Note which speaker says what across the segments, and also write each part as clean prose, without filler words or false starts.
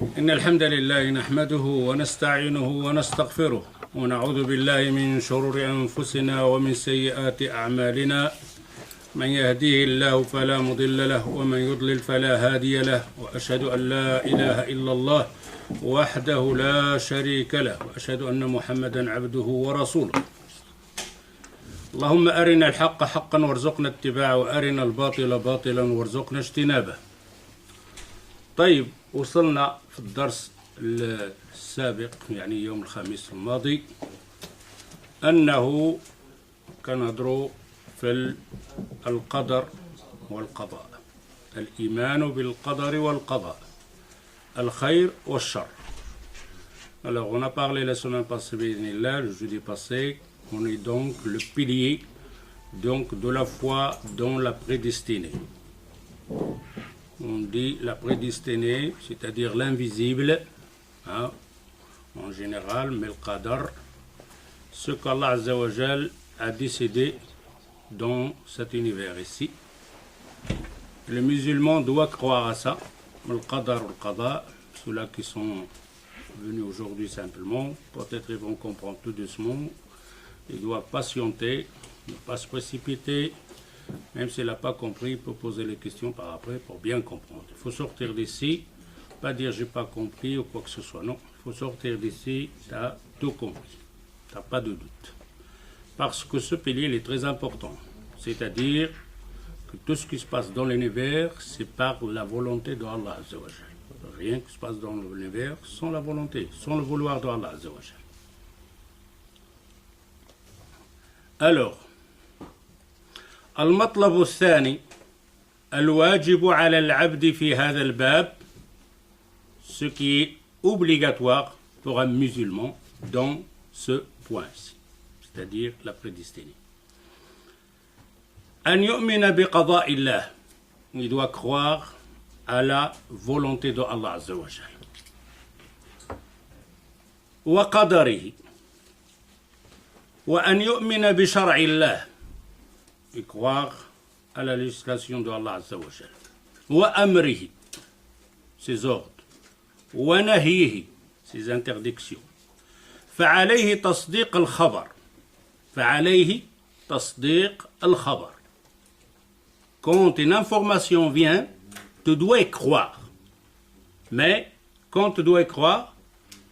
Speaker 1: إن الحمد لله نحمده ونستعينه ونستغفره ونعوذ بالله من شرور أنفسنا ومن سيئات أعمالنا من يهديه الله فلا مضل له ومن يضلل فلا هادي له وأشهد أن لا إله إلا الله وحده لا شريك له وأشهد أن محمدا عبده ورسوله. اللهم أرنا الحق حقا وارزقنا اتباعه وأرنا الباطل باطلا وارزقنا اجتنابه. طيب، وصلنا في الدرس السابق يعني يوم الخميس الماضي أنه كنهضروا في القدر والقضاء، الإيمان بالقدر والقضاء، الخير والشر. Alors on a parlé la semaine passée, le jeudi passé, on est donc le pilier donc de la foi dans la prédestinée. On dit la prédestinée, c'est-à-dire l'invisible, hein, en général, mais le qadar, ce qu'Allah Azza wa Jal a décidé dans cet univers ici. Le musulman doit croire à ça, le qadar ou le qada, ceux-là qui sont venus aujourd'hui simplement, peut-être ils vont comprendre tout doucement, ils doivent patienter, ne pas se précipiter. Même s'il n'a pas compris, il peut poser les questions par après pour bien comprendre. Il faut sortir d'ici, pas dire j'ai pas compris ou quoi que ce soit. Non, il faut sortir d'ici, tu as tout compris. Tu n'as pas de doute. Parce que ce pilier il est très important. C'est-à-dire que tout ce qui se passe dans l'univers, c'est par la volonté de Allah Azza wa Jal. Rien qui se passe dans l'univers sans la volonté, sans le vouloir de Allah Azza wa Jal. Alors, المطلب الثاني الواجب على العبد في هذا الباب, ce qui est obligatoire pour un musulman dans ce point-ci, c'est-à-dire la prédestinée. أن يؤمن بقضاء الله, il doit croire à la volonté de Allah Azza wa Jal. وقدره, وأن يؤمن بشرع الله, et croire à la législation de Allah Azza wa Jal. Wa amrihi, ses ordres. Wa nahihi, ses interdictions. فعليه تصديق الخبر. فعليه تصديق الخبر. Quand une information vient, tu dois y croire. Mais quand tu dois y croire,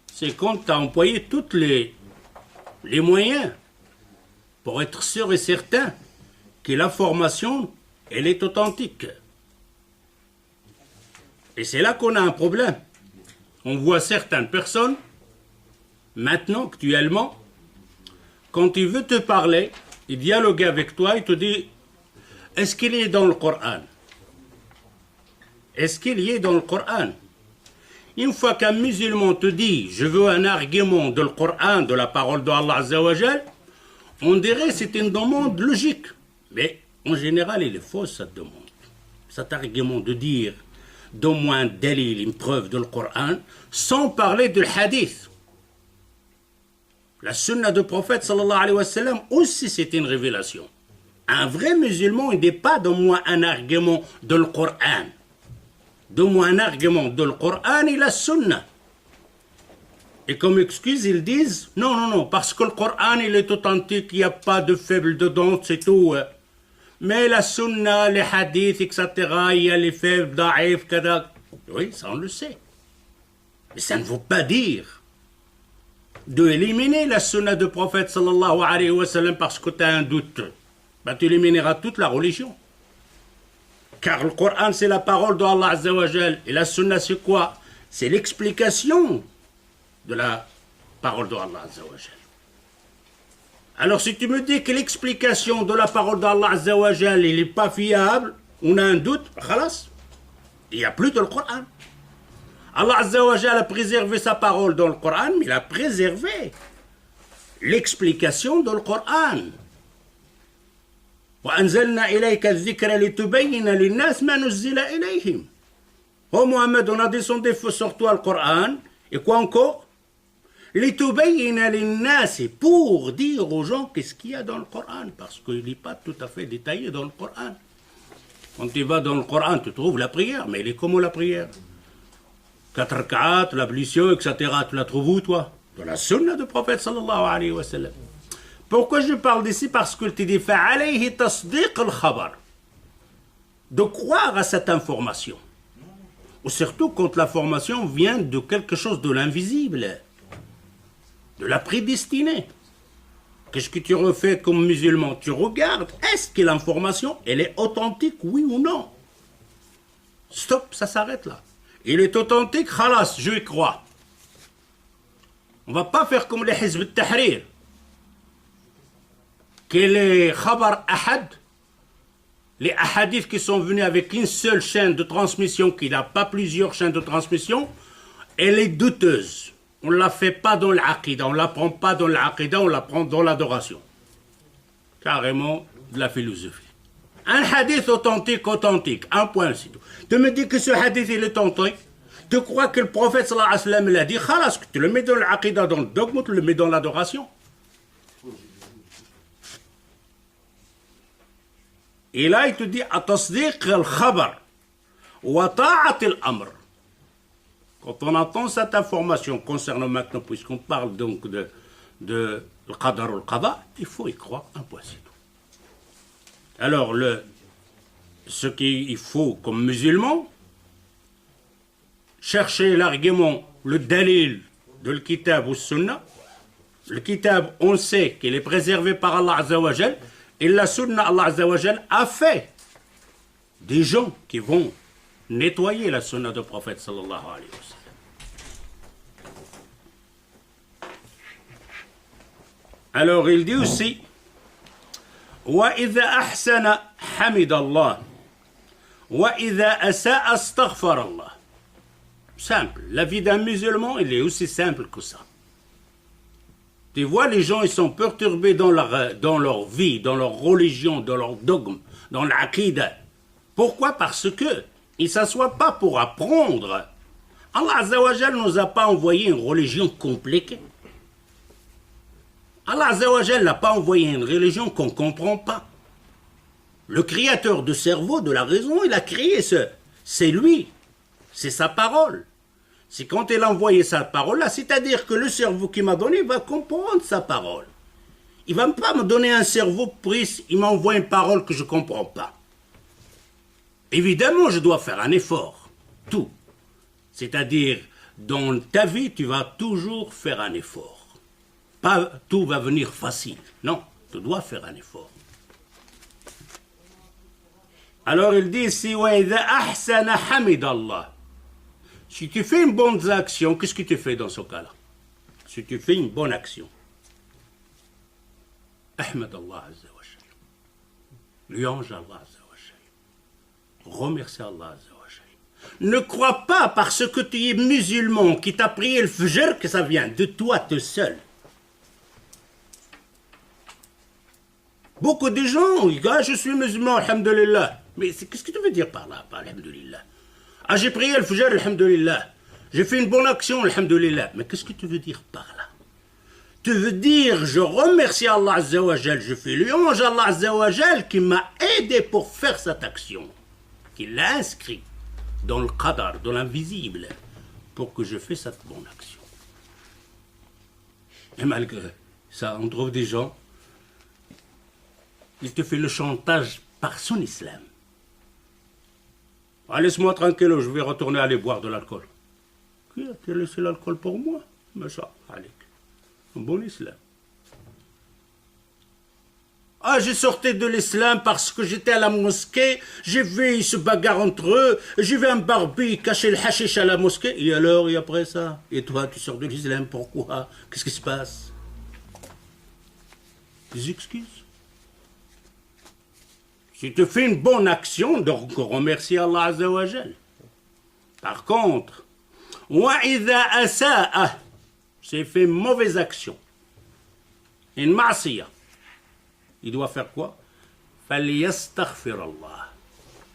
Speaker 1: c'est quand tu as employé tous les moyens pour être sûr et certain que l'information, elle est authentique. Et c'est là qu'on a un problème. On voit certaines personnes, maintenant, actuellement, quand il veut te parler, il dialogue avec toi, il te dit, est-ce qu'il est dans le Coran? Est-ce qu'il y est dans le Coran? Une fois qu'un musulman te dit, je veux un argument de le Coran, de la parole d'Allah Azza wa Jal, on dirait que c'est une demande logique. Mais en général, il est faux cette demande. Cet argument de dire, donne-moi un dalil, une preuve de le Coran, sans parler du hadith. La sunna du prophète sallallahu alayhi wa sallam aussi c'est une révélation. Un vrai musulman, il n'est pas donne-moi un argument de le Coran. Donne-moi un argument de le Coran et la sunna. Et comme excuse, ils disent, non, parce que le Coran, il est authentique, il n'y a pas de faible dedans, c'est tout. Mais la sunna, les hadiths, etc., il y a les faibles, da'if, kada. Oui, ça on le sait. Mais ça ne veut pas dire de éliminer la sunna du prophète sallallahu alayhi wa sallam parce que tu as un doute. Ben, tu élimineras toute la religion. Car le Coran, c'est la parole d'Allah Azza wa Jal. Et la sunna, c'est quoi? C'est l'explication de la parole d'Allah Azza wa Jal. Alors si tu me dis que l'explication de la parole d'Allah Azza wa Jal il n'est pas fiable, on a un doute, khalas, il n'y a plus de le Coran. Allah Azza wa Jal a préservé sa parole dans le Coran, mais il a préservé l'explication de le Coran. وأنزلنا إليك الذكر لتبين للناس ما نزل إليهم. Oh Mohammed, on a descendu sur toi le Coran, et quoi encore? لتبين للناس, pour dire aux gens qu'est-ce qu'il y a dans le Coran, parce qu'il n'est pas tout à fait détaillé dans le Coran. Quand tu vas dans le Coran, tu trouves la prière, mais elle est comment la prière? 4 rak'at, l'ablution, etc. Tu la trouves où, toi? Dans la sunna du prophète sallallahu alayhi wa sallam. Pourquoi je parle d'ici? Parce que tu dis فَعَلَيْهِ تَصْدِيقُ الْخَبَرِ, de croire à cette information. Ou surtout quand l'information vient de quelque chose de l'invisible, de la prédestinée. Qu'est-ce que tu refais comme musulman? Tu regardes, est-ce que l'information, elle est authentique, oui ou non? Stop, ça s'arrête là. Il est authentique, khalas, je y crois. On ne va pas faire comme les Hizb al-Tahrir, que les khabar ahad, les hadiths qui sont venus avec une seule chaîne de transmission, qui n'a pas plusieurs chaînes de transmission, elle est douteuse. On ne la fait pas dans l'aqida, on ne l'apprend pas dans l'aqida, on l'apprend dans l'adoration. Carrément de la philosophie. Un hadith authentique, un point, c'est tout. Tu me dis que ce hadith il est authentique, tu crois que le prophète sallallahu alayhi wa sallam l'a dit, khalas, tu le mets dans l'aqida, dans le dogme, tu le mets dans l'adoration. Et là, il te dit at-tasdiq al-khabar wa ta'at al-amr. Quand on entend cette information concernant maintenant, puisqu'on parle donc de al-qadar ou al-qada, il faut y croire, un point, c'est tout. Alors, ce qu'il faut comme musulman, chercher l'argument, le dalil de le kitab ou sunna. Le kitab, on sait qu'il est préservé par Allah Azza wa Jal, et la sunna, Allah Azza wa Jal a fait des gens qui vont nettoyer la sunna du prophète sallallahu alayhi wa sallam. Alors il dit aussi وَإِذَا أَحْسَنَ حَمِدَ اللَّهِ وَإِذَا أَسَاءَ اسْتَغْفَرَ اللَّهِ. Simple. La vie d'un musulman, il est aussi simple que ça. Tu vois, les gens, ils sont perturbés dans leur vie, dans leur religion, dans leur dogme, dans l'aqida. Pourquoi? Parce que ils ne s'assoient pas pour apprendre. Allah Azza wa Jal ne nous a pas envoyé une religion compliquée. Allah Azza wa Jal n'a pas envoyé une religion qu'on ne comprend pas. Le créateur du cerveau, de la raison, il a créé c'est lui. C'est sa parole. C'est quand il a envoyé sa parole-là, c'est-à-dire que le cerveau qu'il m'a donné va comprendre sa parole. Il ne va pas me donner un cerveau pris, il m'envoie une parole que je ne comprends pas. Évidemment, je dois faire un effort. Tout. C'est-à-dire, dans ta vie, tu vas toujours faire un effort. Pas tout va venir facile. Non, tu dois faire un effort. Alors il dit ici, وَإِذَا أَحْسَنَ حَمِدَ اللَّهِ. Si tu fais une bonne action, qu'est-ce que tu fais dans ce cas-là? Si tu fais une bonne action, Ahmed Allah Azza wa Jal. Louange Allah Azza wa Jal. Remercie Allah Azza wa Jal. Ne crois pas parce que tu es musulman qui t'a prié le fajr que ça vient de toi tout seul. Beaucoup de gens, ils disent, je suis musulman, alhamdulillah. Mais qu'est-ce que tu veux dire par là, par alhamdulillah? Ah, j'ai prié le fajr, alhamdulillah. J'ai fait une bonne action, alhamdulillah. Mais qu'est-ce que tu veux dire par là? Tu veux dire, je remercie Allah Azza wa Jal, je fais louange à Allah Azza wa Jal qui m'a aidé pour faire cette action, qui l'a inscrit dans le qadar, dans l'invisible, pour que je fasse cette bonne action. Et malgré ça, on trouve des gens, il te fait le chantage par son islam. Ah, laisse-moi tranquille, je vais retourner aller boire de l'alcool. Qui a laissé l'alcool pour moi? Masha Allah. Un bon islam. Ah, j'ai sorti de l'islam parce que j'étais à la mosquée, j'ai vu ils se bagarrent entre eux, j'ai vu un barbu cacher le hashish à la mosquée, et alors, et après ça? Et toi, tu sors de l'islam, pourquoi? Qu'est-ce qui se passe? Des excuses. Si tu fais une bonne action, donc remercie Allah Azza wa Jal. Par contre, وَإِذَا أَسَاءَ, c'est fait une mauvaise action, une ma'siyah, il doit faire quoi? فَلْيَسْتَغْفِرَ اللَّهِ.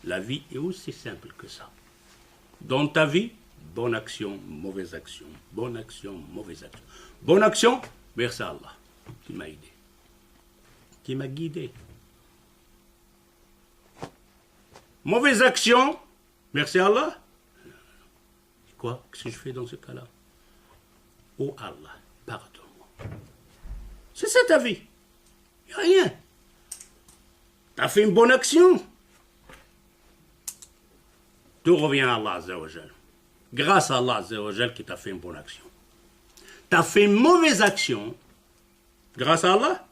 Speaker 1: La vie est aussi simple que ça. Dans ta vie, bonne action, mauvaise action, bonne action, mauvaise action. Bonne action, merci à Allah qui m'a aidé, qui m'a guidé. Mauvaise action, merci à Allah. Quoi? Qu'est-ce que je fais dans ce cas-là? Oh Allah, pardonne-moi. C'est ça ta vie. Il n'y a rien. Tu as fait une bonne action. Tout revient à Allah Azza wa Jal. Grâce à Allah Azza wa Jal qui t'a fait une bonne action. Tu as fait une mauvaise action. Grâce à Allah?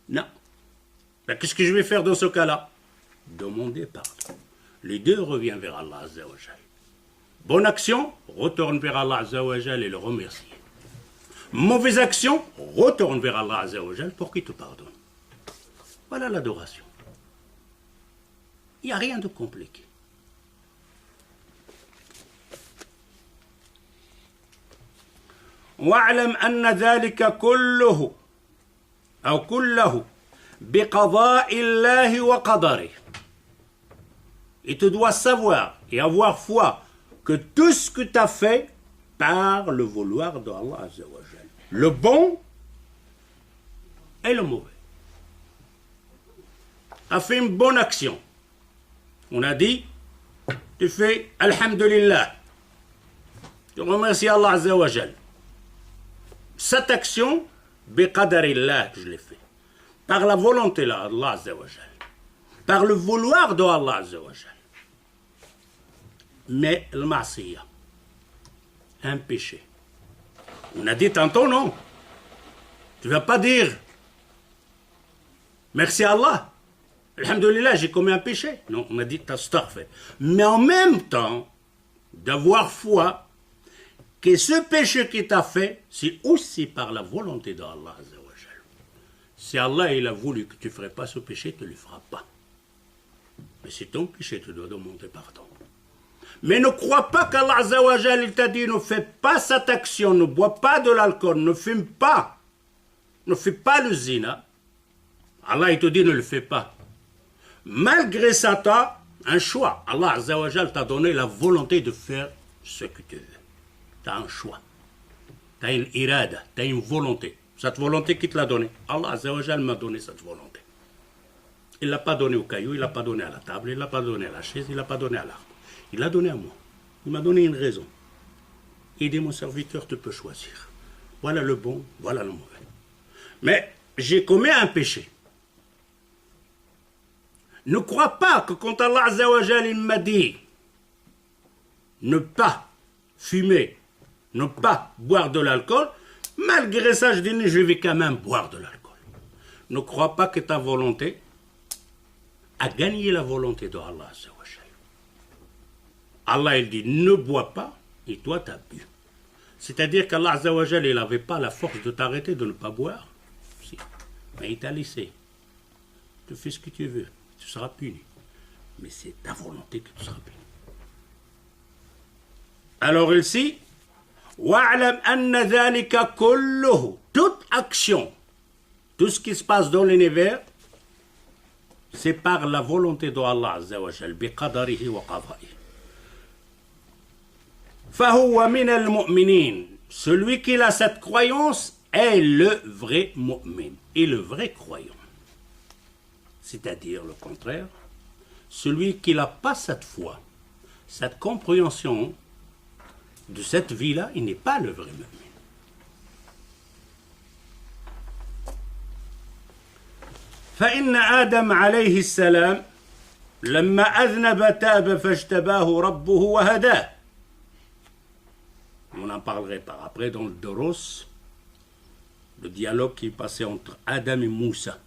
Speaker 1: Non. Ben, qu'est-ce que je vais faire dans ce cas-là? Demander pardon. Les deux reviennent vers Allah Azza wa Jal. Bonne action, retourne vers Allah Azza wa Jal et le remercie. Mauvaise action, retourne vers Allah Azza wa Jal pour qu'il te pardonne. Voilà l'adoration. Il n'y a rien de compliqué. واعلم أن ذلك كله أو كله بقضاء الله وقدره. Et tu dois savoir et avoir foi que tout ce que tu as fait par le vouloir de Allah Azza wa Jal. Le bon et le mauvais. A fait une bonne action. On a dit, tu fais Alhamdulillah. Tu remercies Allah Azza wa Jal. Cette action, biqadarillah, que je l'ai fait. Par la volonté de Allah Azza wa Jal. Par le vouloir de Allah Azza wa Jal. Mais le ma'siyah, un péché. On a dit tantôt, non. Tu ne vas pas dire merci à Allah. Alhamdulillah, j'ai commis un péché. Non, on a dit tastaghfir. Mais en même temps, d'avoir foi que ce péché qui t'a fait, c'est aussi par la volonté d'Allah. Si Allah il a voulu que tu ne ferais pas ce péché, tu ne le feras pas. Mais c'est ton péché, tu dois demander pardon. Mais ne crois pas qu'Allah Azza wa Jal, il t'a dit ne fais pas cette action, ne bois pas de l'alcool, ne fume pas, ne fais pas le zina. Allah il te dit ne le fais pas. Malgré ça, tu as un choix. Allah Azza wa Jal t'a donné la volonté de faire ce que tu veux. Tu as un choix. Tu as une irada, tu as une volonté. Cette volonté qui te l'a donnée. Allah Azza wa Jal m'a donné cette volonté. Il ne l'a pas donné au caillou, il ne l'a pas donné à la table, il ne l'a pas donné à la chaise, il ne l'a pas donné à l'arbre. Il l'a donné à moi. Il m'a donné une raison. Il dit, mon serviteur, tu peux choisir. Voilà le bon, voilà le mauvais. Mais j'ai commis un péché. Ne crois pas que quand Allah Azza wa Jal, il m'a dit ne pas fumer, ne pas boire de l'alcool, malgré ça, je dis, je vais quand même boire de l'alcool. Ne crois pas que ta volonté a gagné la volonté de Allah Azza wa Jal. Allah, il dit, ne bois pas, et toi, tu as bu. C'est-à-dire qu'Allah Azza wa Jal, il n'avait pas la force de t'arrêter de ne pas boire. Si. Mais il t'a laissé. Tu fais ce que tu veux, tu seras puni. Mais c'est ta volonté que tu seras puni. Alors ici, وَاعْلَمْ أَنَّ ذَلِكَ كُلُّهُ. Toute action, tout ce qui se passe dans l'univers, c'est par la volonté de Allah Azza wa Jal, بِقَدَرِهِ وَقَضَائِهِ. فَهُوَ مِنَ الْمُؤْمِنِينَ. Celui qui a cette croyance est le vrai mu'min, et le vrai croyant. C'est-à-dire le contraire, celui qui n'a pas cette foi, cette compréhension de cette vie-là, il n'est pas le vrai mu'min. فإن آدم عليه السلام لما أذنب تاب فاجتباه ربه وهداه. On en parlerait par après dans le Doros, le dialogue qui est passé entre Adam et Moussa.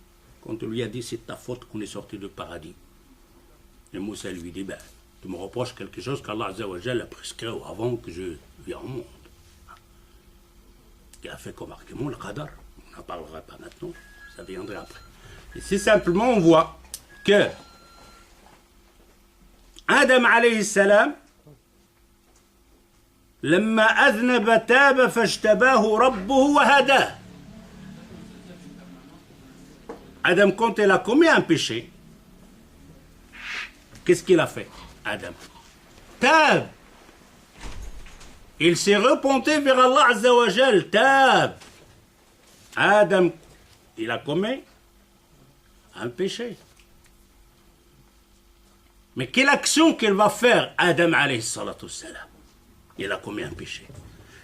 Speaker 1: Quand on lui a dit c'est ta faute qu'on est sorti du paradis. Et Moussa lui dit, ben, tu me reproches quelque chose qu'Allah Azza wa Jal a prescrit avant que je vienne au monde. Il a fait comme argument le qadar. On n'en parlera pas maintenant, ça viendrait après. Et c'est simplement, on voit que Adam alayhi salam, لما أذنب تاب فاجتباه ربه وهداه. Adam, quand il a commis un péché, qu'est-ce qu'il a fait, Adam? Tab. Il s'est repenti vers Allah Azza wa Jal. Tab. Adam, il a commis un péché. Mais quelle action qu'il va faire, Adam alayhi salatu wassalam? il a commis un péché.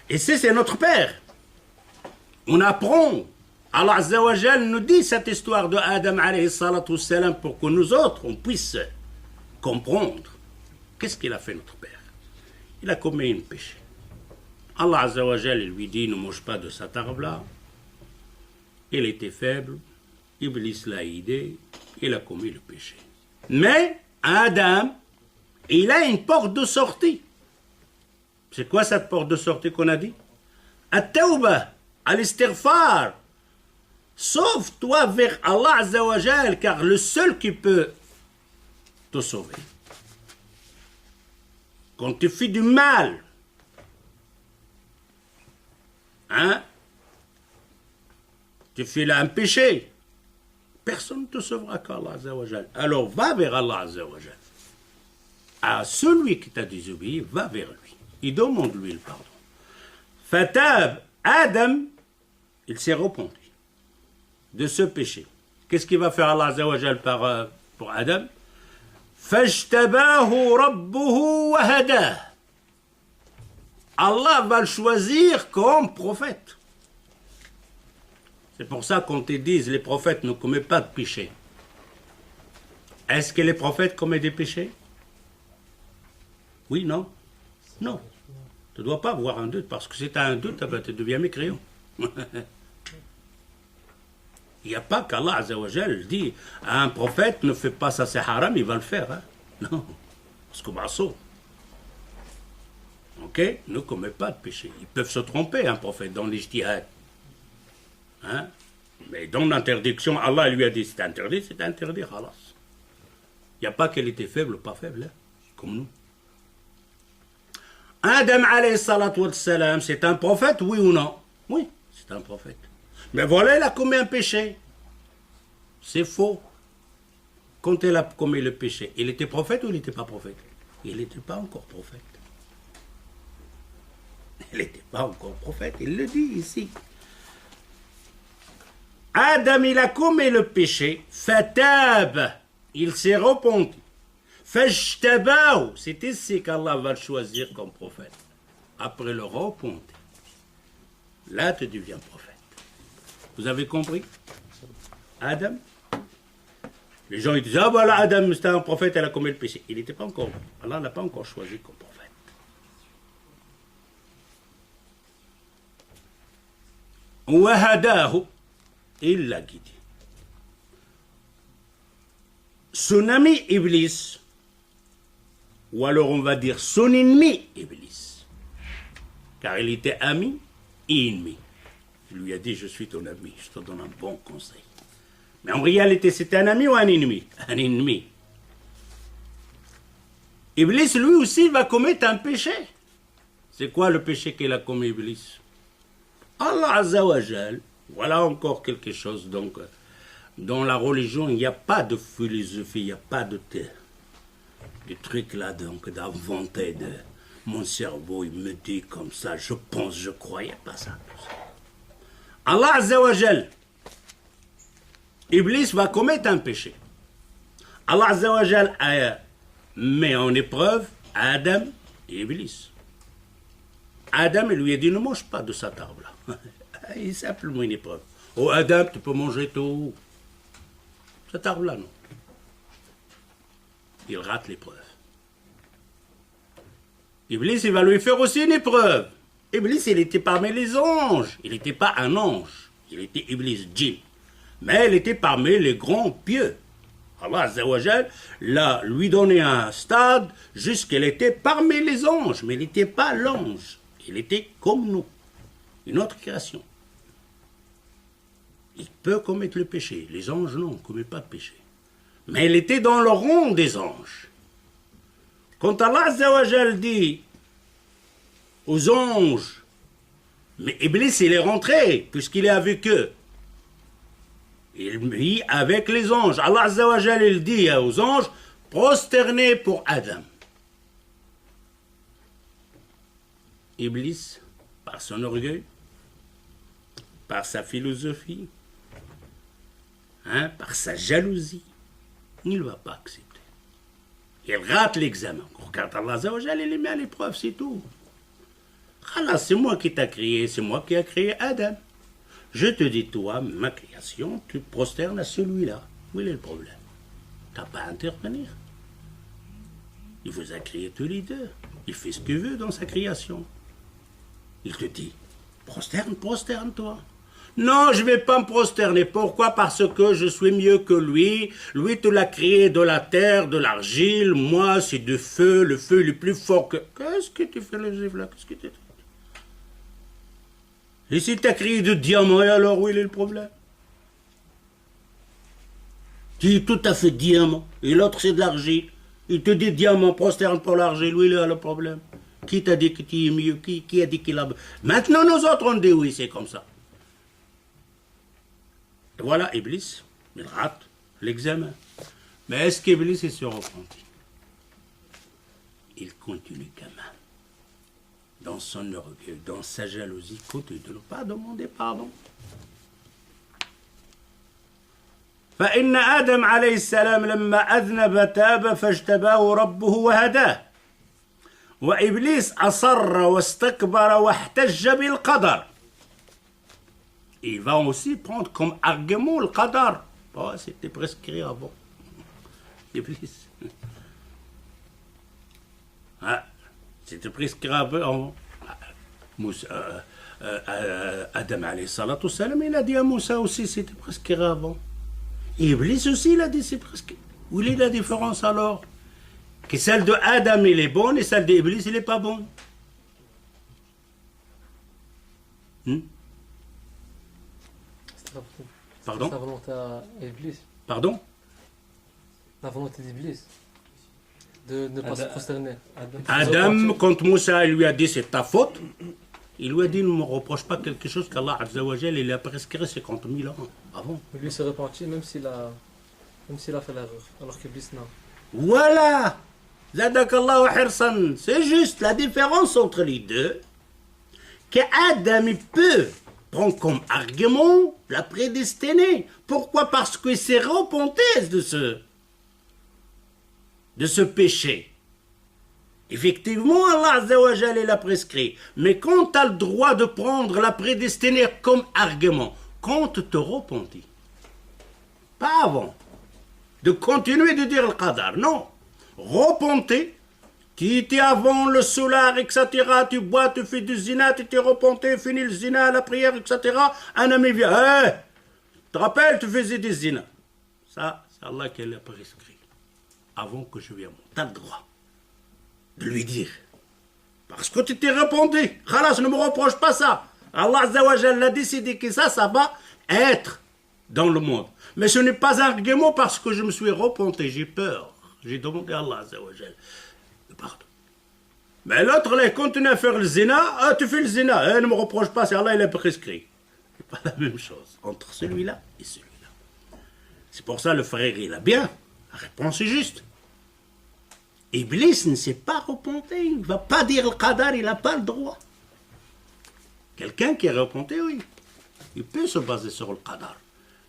Speaker 1: Et c'est notre Père. On apprend, Allah Azza wa Jal nous dit cette histoire de Adam alayhi salatu wassalam pour que nous autres, on puisse comprendre. Qu'est-ce qu'il a fait notre Père? Il a commis un péché. Allah Azza wa Jal lui dit, ne mange pas de cet arbre-là. Il était faible, Iblis l'a aidé, il a commis le péché. Mais Adam, il a une porte de sortie. C'est quoi cette porte de sortie qu'on a dit? At-tawbah, al-istighfar. Sauve-toi vers Allah Azza wa Jal, car le seul qui peut te sauver. Quand tu fais du mal, hein, tu fais là un péché, personne ne te sauvera qu'Allah Azza wa Jal. Alors va vers Allah Azza wa Jal. À celui qui t'a désobéi, va vers lui. Et demande-lui le pardon. Fatab, Adam, il s'est repenti de ce péché. Qu'est-ce qu'il va faire Allah Azza wa Jal pour Adam? Fajtabahu rabbuhu wa hadah. Allah va le choisir comme prophète. C'est pour ça qu'on te dise les prophètes ne commettent pas de péché. Est-ce que les prophètes commettent des péchés? Oui, non? Non. Tu ne dois pas avoir un doute, parce que si tu as un doute, tu deviens mécréant. Il n'y a pas qu'Allah Azza wa Jal dit à un prophète ne fais pas ça, c'est haram, il va le faire. Hein? Non. Parce que basso. Ok? Ne commet pas de péché. Ils peuvent se tromper, un prophète, dans l'ijtihad. Hein? Mais dans l'interdiction, Allah lui a dit c'est interdit, halas. Il n'y a pas qu'elle était faible ou pas faible, hein? Comme nous. Adam alayhi salatu wassalam, c'est un prophète, oui ou non? Oui, c'est un prophète. Mais voilà, il a commis un péché. C'est faux. Quand il a commis le péché, il était prophète ou il n'était pas prophète? Il n'était pas encore prophète. Il n'était pas encore prophète, il le dit ici. Adam, il a commis le péché. Fatab, il s'est repenti. Fajtabahu, c'est ici qu'Allah va le choisir comme prophète. Après le repentir, là tu deviens prophète. Vous avez compris? Adam, les gens ils disent ah voilà Adam c'était un prophète, elle a commis le péché. Il n'était pas encore, Allah l'a pas encore choisi comme prophète. Wahadahu, il l'a guidé. Son ami Iblis, ou alors on va dire son ennemi Iblis, car il était ami et ennemi. Il lui a dit je suis ton ami, je te donne un bon conseil. Mais en réalité c'était un ami ou un ennemi? Un ennemi. Iblis lui aussi va commettre un péché. C'est quoi le péché qu'il a commis Iblis? Allah Azza wa Jal, voilà encore quelque chose. Donc, dans la religion, il n'y a pas de philosophie, il n'y a pas de trucs là, donc d'inventer de mon cerveau, il me dit comme ça, je pense, je crois, il n'y a pas ça. Allah Azza wa Jal, Iblis va commettre un péché. Allah Azza wa Jal met en épreuve Adam et Iblis. Adam, il lui a dit, ne mange pas de cet arbre-là. Il est simplement une épreuve. Oh Adam, tu peux manger tout. Cet arbre-là, non. Il rate l'épreuve. Iblis, il va lui faire aussi une épreuve. Iblis, il était parmi les anges. Il n'était pas un ange. Il était Iblis, djinn. Mais il était parmi les grands pieux. Allah Azza wa Jal l'a lui donné un stade jusqu'il était parmi les anges. Mais il n'était pas l'ange. Il était comme nous. Une autre création. Il peut commettre le péché. Les anges, non, ne commettent pas de péché. Mais il était dans le rang des anges. Quand Allah Azza wa Jal dit aux anges, mais Iblis, il est rentré, puisqu'il est avec eux. Il vit avec les anges. Allah Azza wa Jal, il dit aux anges, prosternez pour Adam. Iblis, par son orgueil, par sa philosophie, par sa jalousie, il ne va pas accepter. Il rate l'examen. Regarde Allah Azza wa Jal, il est mis à l'épreuve, c'est tout. Khalas, c'est moi qui t'ai créé, c'est moi qui ai créé Adam. Je te dis, toi, ma création, tu prosternes à celui-là. Où est le problème? Tu n'as pas à intervenir. Il vous a créé tous les deux. Il fait ce qu'il veut dans sa création. Il te dit, prosterne-toi. Non, je ne vais pas me prosterner. Pourquoi? Parce que je suis mieux que lui. Lui, tu l'as créé de la terre, de l'argile. Moi, c'est du feu. Le feu est plus fort que... Qu'est-ce que tu fais, le juif là? Qu'est-ce que tu fais? Et si tu as créé du diamant, et alors où est le problème? Tu es tout à fait diamant. Et l'autre, c'est de l'argile. Il te dit diamant, prosterne pour l'argile. Où est le problème? Qui t'a dit que tu es mieux? Qui a dit qu'il a... Maintenant, nous autres, on dit oui, c'est comme ça. Et voilà, Iblis, il rate l'examen. Mais est-ce qu'Iblis se repenti? Il continue quand même. Dans son orgueil, dans sa jalousie, continue de ne pas demander pardon. فإن آدم عليه السلام لما أذنب تاب فاجتباه ربه وهداه وإبليس أصر واستكبر واحتج بالقدر. Il va aussi prendre comme argument le qadar. Oh, c'était prescrit avant. Iblis. Ah, c'était prescrit avant. Adam alayhi salatu salam, il a dit à Moussa aussi, c'était prescrit avant. Iblis aussi, il a dit c'est presque. Où est la différence alors? Que celle de Adam, il est bonne et celle d'Iblis, il n'est pas bonne. Pardon?
Speaker 2: La volonté d'Iblis.
Speaker 1: Pardon?
Speaker 2: La volonté d'Iblis. De ne pas se prosterner.
Speaker 1: Adam, quand Moussa lui a dit c'est ta faute, il lui a dit ne me reproche pas quelque chose qu'Allah Azza wa Jal, il a prescrit 50 000 ans avant.
Speaker 2: Mais lui s'est repenti même s'il a fait l'erreur, alors qu'Iblis non.
Speaker 1: Voilà! Zadakallahu hirsan. C'est juste la différence entre les deux. Qu'Adam peut prendre comme argument la prédestinée. Pourquoi? Parce qu'il s'est repenti de ce péché. Effectivement, Allah Azza wa Jal l'a prescrit. Mais quand tu as le droit de prendre la prédestinée comme argument, quand tu te repentis, pas avant, de continuer de dire le qadar, non. Repentis, tu étais avant le solar, etc., tu bois, tu fais du zina, tu t'es repenti, finis le zina, la prière, etc., un ami vient, hey, tu te rappelles, tu faisais du zina. Ça, c'est Allah qui l'a prescrit. Avant que je vienne, tu as le droit de lui dire. Parce que tu t'es repenti. Khalas, ne me reproche pas ça. Allah Azza wa Jal a décidé que ça va être dans le monde. Mais ce n'est pas un argument parce que je me suis repenti, j'ai peur. J'ai demandé à Allah Azza wa Jal pardon. Mais l'autre, là, il continue à faire le zina. Ah, tu fais le zina. Ne me reproche pas, c'est Allah, il a prescrit. C'est pas la même chose entre celui-là et celui-là. C'est pour ça le frère, il a bien. La réponse est juste. Iblis ne s'est pas repenti. Il ne va pas dire le qadar, il n'a pas le droit. Quelqu'un qui est repenti, oui. Il peut se baser sur le qadar.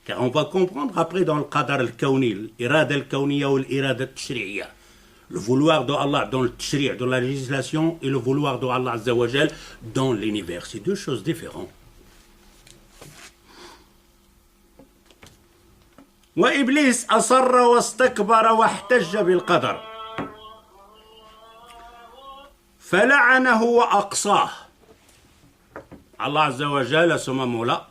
Speaker 1: Car on va comprendre après dans le qadar al-kawni, l'irada al-kawniya ou l'irada al-tashri'iyya. Le vouloir de Allah dans le tashri', dans la législation, et le vouloir de Allah Azza wa Jal dans l'univers. C'est deux choses différentes. وإبليس أصر واستكبر واحتج بالقدر فلعنه وأقصاه. Allah Azza wa Jal à ce moment-là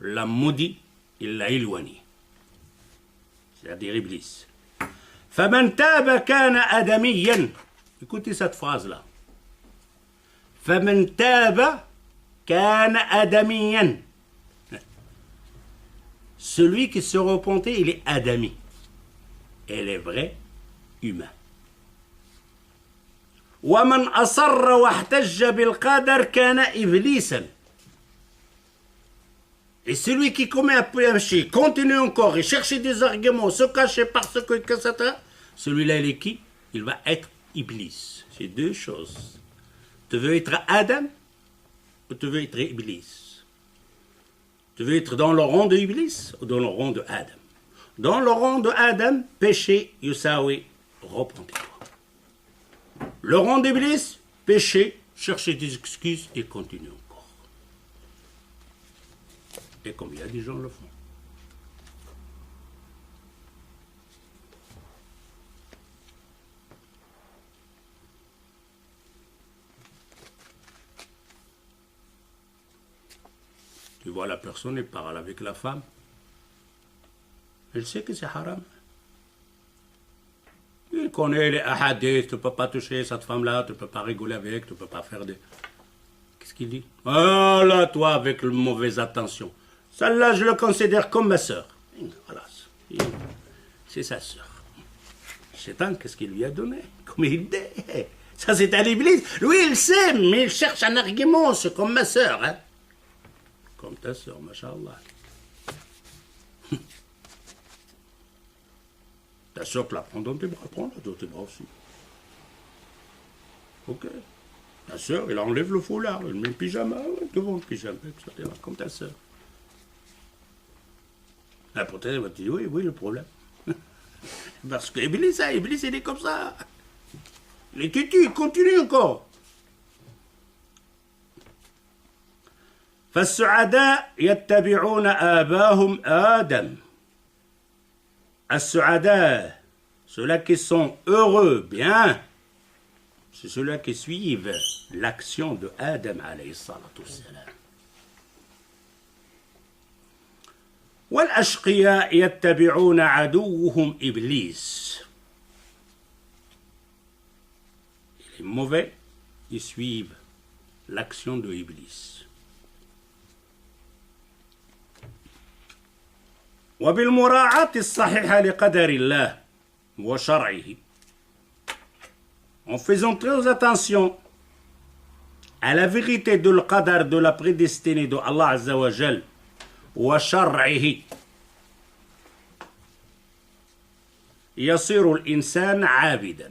Speaker 1: l'a maudit, il l'a éloigné. C'est-à-dire Iblis. فمن تاب كان آدميا. Écoutez cette phrase-là. فمن تاب كان آدميا. Celui qui se repentait, il est adami. Et les vrais, humains. ومن أصر واحتج بالقدر كان إبليسا. Et celui qui commet un péché, continue encore et cherche des arguments, se cacher parce que etc. Celui-là, il est qui? Il va être Iblis. C'est deux choses. Tu veux être Adam ou tu veux être Iblis? Tu veux être dans le rang de Iblis ou dans le rang de Adam? Dans le rang de Adam, péché, Yusawi, repentis-toi. Le rang d'Iblis, péché, chercher des excuses et continuer encore. Et combien de gens le font? Tu vois, la personne, elle parle avec la femme. Elle sait que c'est haram. Il connaît les ahadiths, tu ne peux pas toucher cette femme-là, tu ne peux pas rigoler avec, tu ne peux pas faire des... Qu'est-ce qu'il dit? Ah là, toi, avec le mauvaise attention. Celle-là, je le considère comme ma sœur. Voilà, c'est sa sœur. Shaitan, qu'est-ce qu'il lui a donné comme idée? Ça, c'est un iblis. Lui, il sait, mais il cherche un argument, c'est comme ma sœur, hein. Comme ta sœur, machallah. Ta sœur te la prend dans tes bras, prends-la dans tes bras aussi. Ok. Ta sœur, elle enlève le foulard, elle met le pyjama devant le pyjama, etc. Comme ta sœur. La prothèse va te dire, oui, oui, le problème. Parce que Iblis, il est comme ça. Les tutus, il continue encore. فالسعداء يتبعون آباهم آدم. As-su'ada, ceux-là qui sont heureux, bien, c'est ceux-là qui suivent l'action de Adam alayhi salatu wassalam. والأشقياء يتبعون عدوهم إبليس. Les mauvais, ils suivent l'action de Iblis. وبالمراعاة الصحيحة لقدر الله وشرعه. En faisant très attention à la vérité de l'qadar, de la prédestinée de Allah Azza wa Jal, wa shar'ihi, يصير الإنسان عابدا.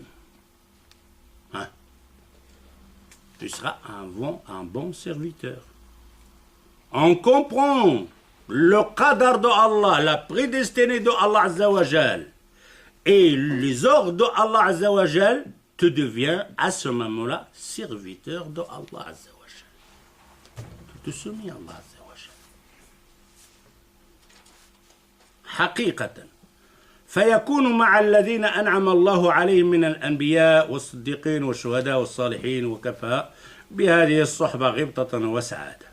Speaker 1: Tu seras un bon serviteur. On comprend le qadar de Allah, la prédestinée de Allah Azza wa Jal, et les ordres de Allah Azza wa Jal, tu deviens à ce moment-là serviteur de Allah Azza wa Jal. Tu te soumets à Allah Azza wa Jal. حقيقة فيكون مع الذين أنعم الله عليهم من الأنبياء والصديقين والشهداء والصالحين وكفى بهذه الصحبة غبطة وسعادة.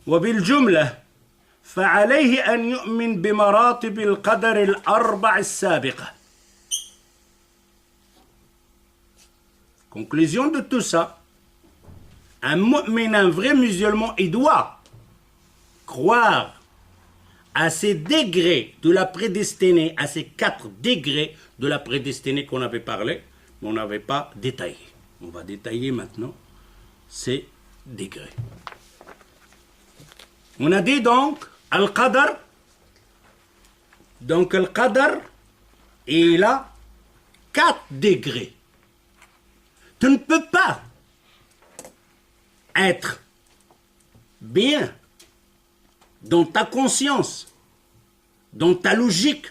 Speaker 1: وبالجملة فعليه أن يؤمن بمراتب القدر الأربع السابقة. Conclusion de tout ça, un mu'min, un vrai musulman, il doit croire à ces degrés de la prédestinée, à ces 4 degrés de la prédestinée qu'on avait parlé, mais on n'avait pas détaillé. On va détailler maintenant ces degrés. On a dit donc Al-Qadar. Donc Al-Qadar, il a 4 degrés. Tu ne peux pas être bien dans ta conscience, dans ta logique,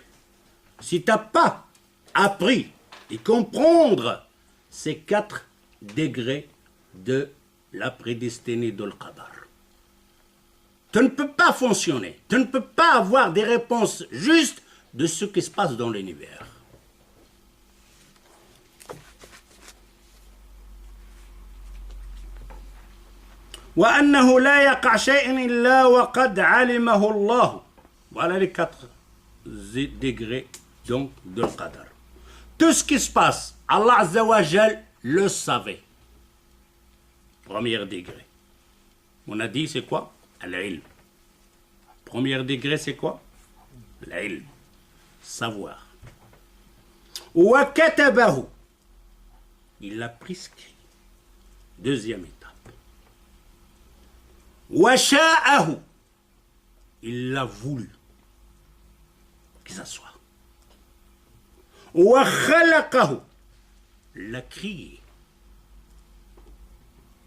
Speaker 1: si tu n'as pas appris et comprendre ces 4 degrés de la prédestinée de Al-Qadar. Tu ne peux pas fonctionner, tu ne peux pas avoir des réponses justes de ce qui se passe dans l'univers. وأنه لا يقع شيء إلا وقد علمه الله. Voilà les 4 degrés donc de Qadar. Tout ce qui se passe, Allah Azza wa Jal le savait. Premier degré. On a dit c'est quoi? Al-ilm. Premier degré c'est quoi? L'ilm. Savoir. Wa katabahu. Il l'a prescrit. Deuxième étape. Wa sha'ahu. Il l'a voulu. Que ça soit. Wa khalaqahu. Il l'a créé.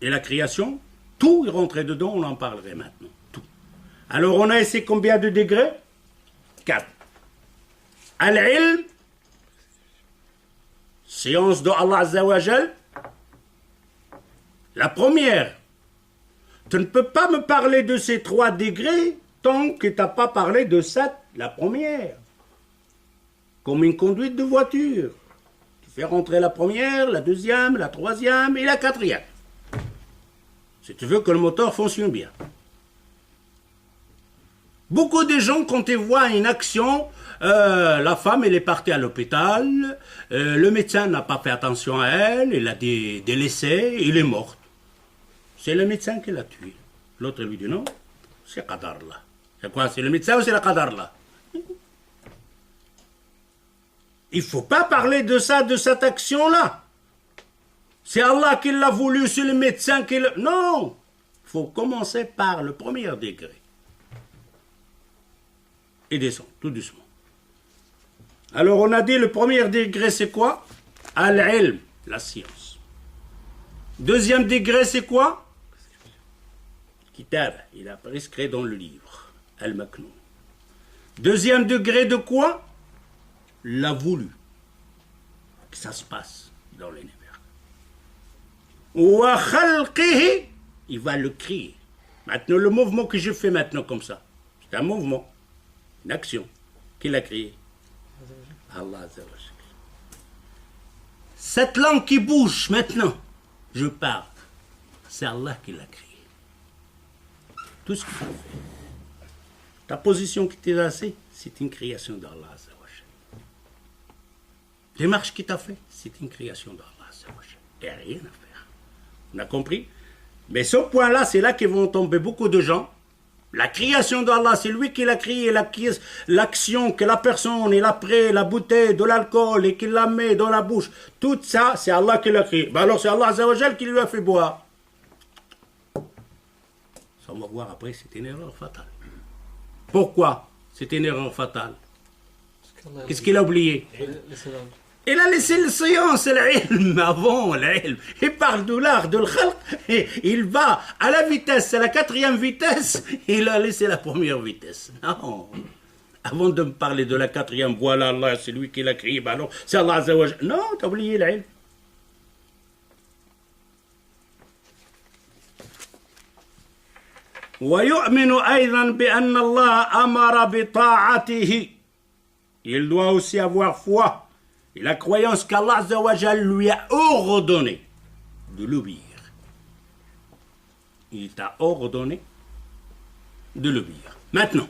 Speaker 1: Et la création, tout est rentré dedans, on en parlerait maintenant. Tout. Alors on a essayé combien de degrés? 4. Al-ilm, science de Allah Azza wa Jal. La première, tu ne peux pas me parler de ces 3 degrés tant que tu n'as pas parlé de ça, la première. Comme une conduite de voiture. Tu fais rentrer la première, la deuxième, la troisième et la quatrième. Si tu veux que le moteur fonctionne bien. Beaucoup de gens, quand ils voient une action, la femme, elle est partie à l'hôpital, le médecin n'a pas fait attention à elle, il l'a délaissée, il est morte. C'est le médecin qui l'a tuée. L'autre lui dit non, c'est Qadarla. C'est quoi, c'est le médecin ou c'est la Qadarla? Il ne faut pas parler de ça, de cette action-là. C'est Allah qui l'a voulu, c'est le médecin qui l'a... Non, il faut commencer par le premier degré. Et descendre, tout doucement. Alors on a dit le premier degré c'est quoi? Al-ilm, la science. Deuxième degré c'est quoi? Kitab, il a prescrit dans le livre. Al-Maknoun. Deuxième degré de quoi? L'a voulu. Que ça se passe dans l'univers. Wa khalqihi, il va le crier. Maintenant le mouvement que je fais maintenant comme ça, c'est un mouvement. Une action. Qui l'a créée? Allah Azza wa Jal. Cette langue qui bouge maintenant, je parle, c'est Allah qui l'a créée. Tout ce que tu fais. Ta position qui t'est laissée, c'est une création d'Allah Azza wa Jal. Les marches qu'il t'a fait, c'est une création d'Allah Azza wa Jal. Il n'y a rien à faire. On a compris? Mais ce point-là, c'est là qu'ils vont tomber beaucoup de gens. La création d'Allah, c'est lui qui l'a créé, l'action que la personne, il a pris la bouteille de l'alcool et qu'il la met dans la bouche. Tout ça, c'est Allah qui l'a créé. Ben alors c'est Allah Azza wa Jal qui lui a fait boire. Ça, on va voir après, c'est une erreur fatale. Pourquoi c'est une erreur fatale? Qu'est-ce qu'il a oublié? Il a laissé le science, l'ilm, avant l'ilm. Il parle de l'art, de l'khalq, et il va à la vitesse, à la 4e vitesse, il a laissé la première vitesse. Non. Avant de me parler de la 4e, voilà Allah, c'est lui qui l'a créé, ben alors c'est Allah Azza wa Jal. Non, t'as oublié l'ilm. ويؤمن أيضا بأن الله أمر بطاعته. Il doit aussi avoir foi. Et la croyance qu'Allah Azza wa Jal lui a ordonné de l'obéir. Il t'a ordonné de l'obéir. Maintenant,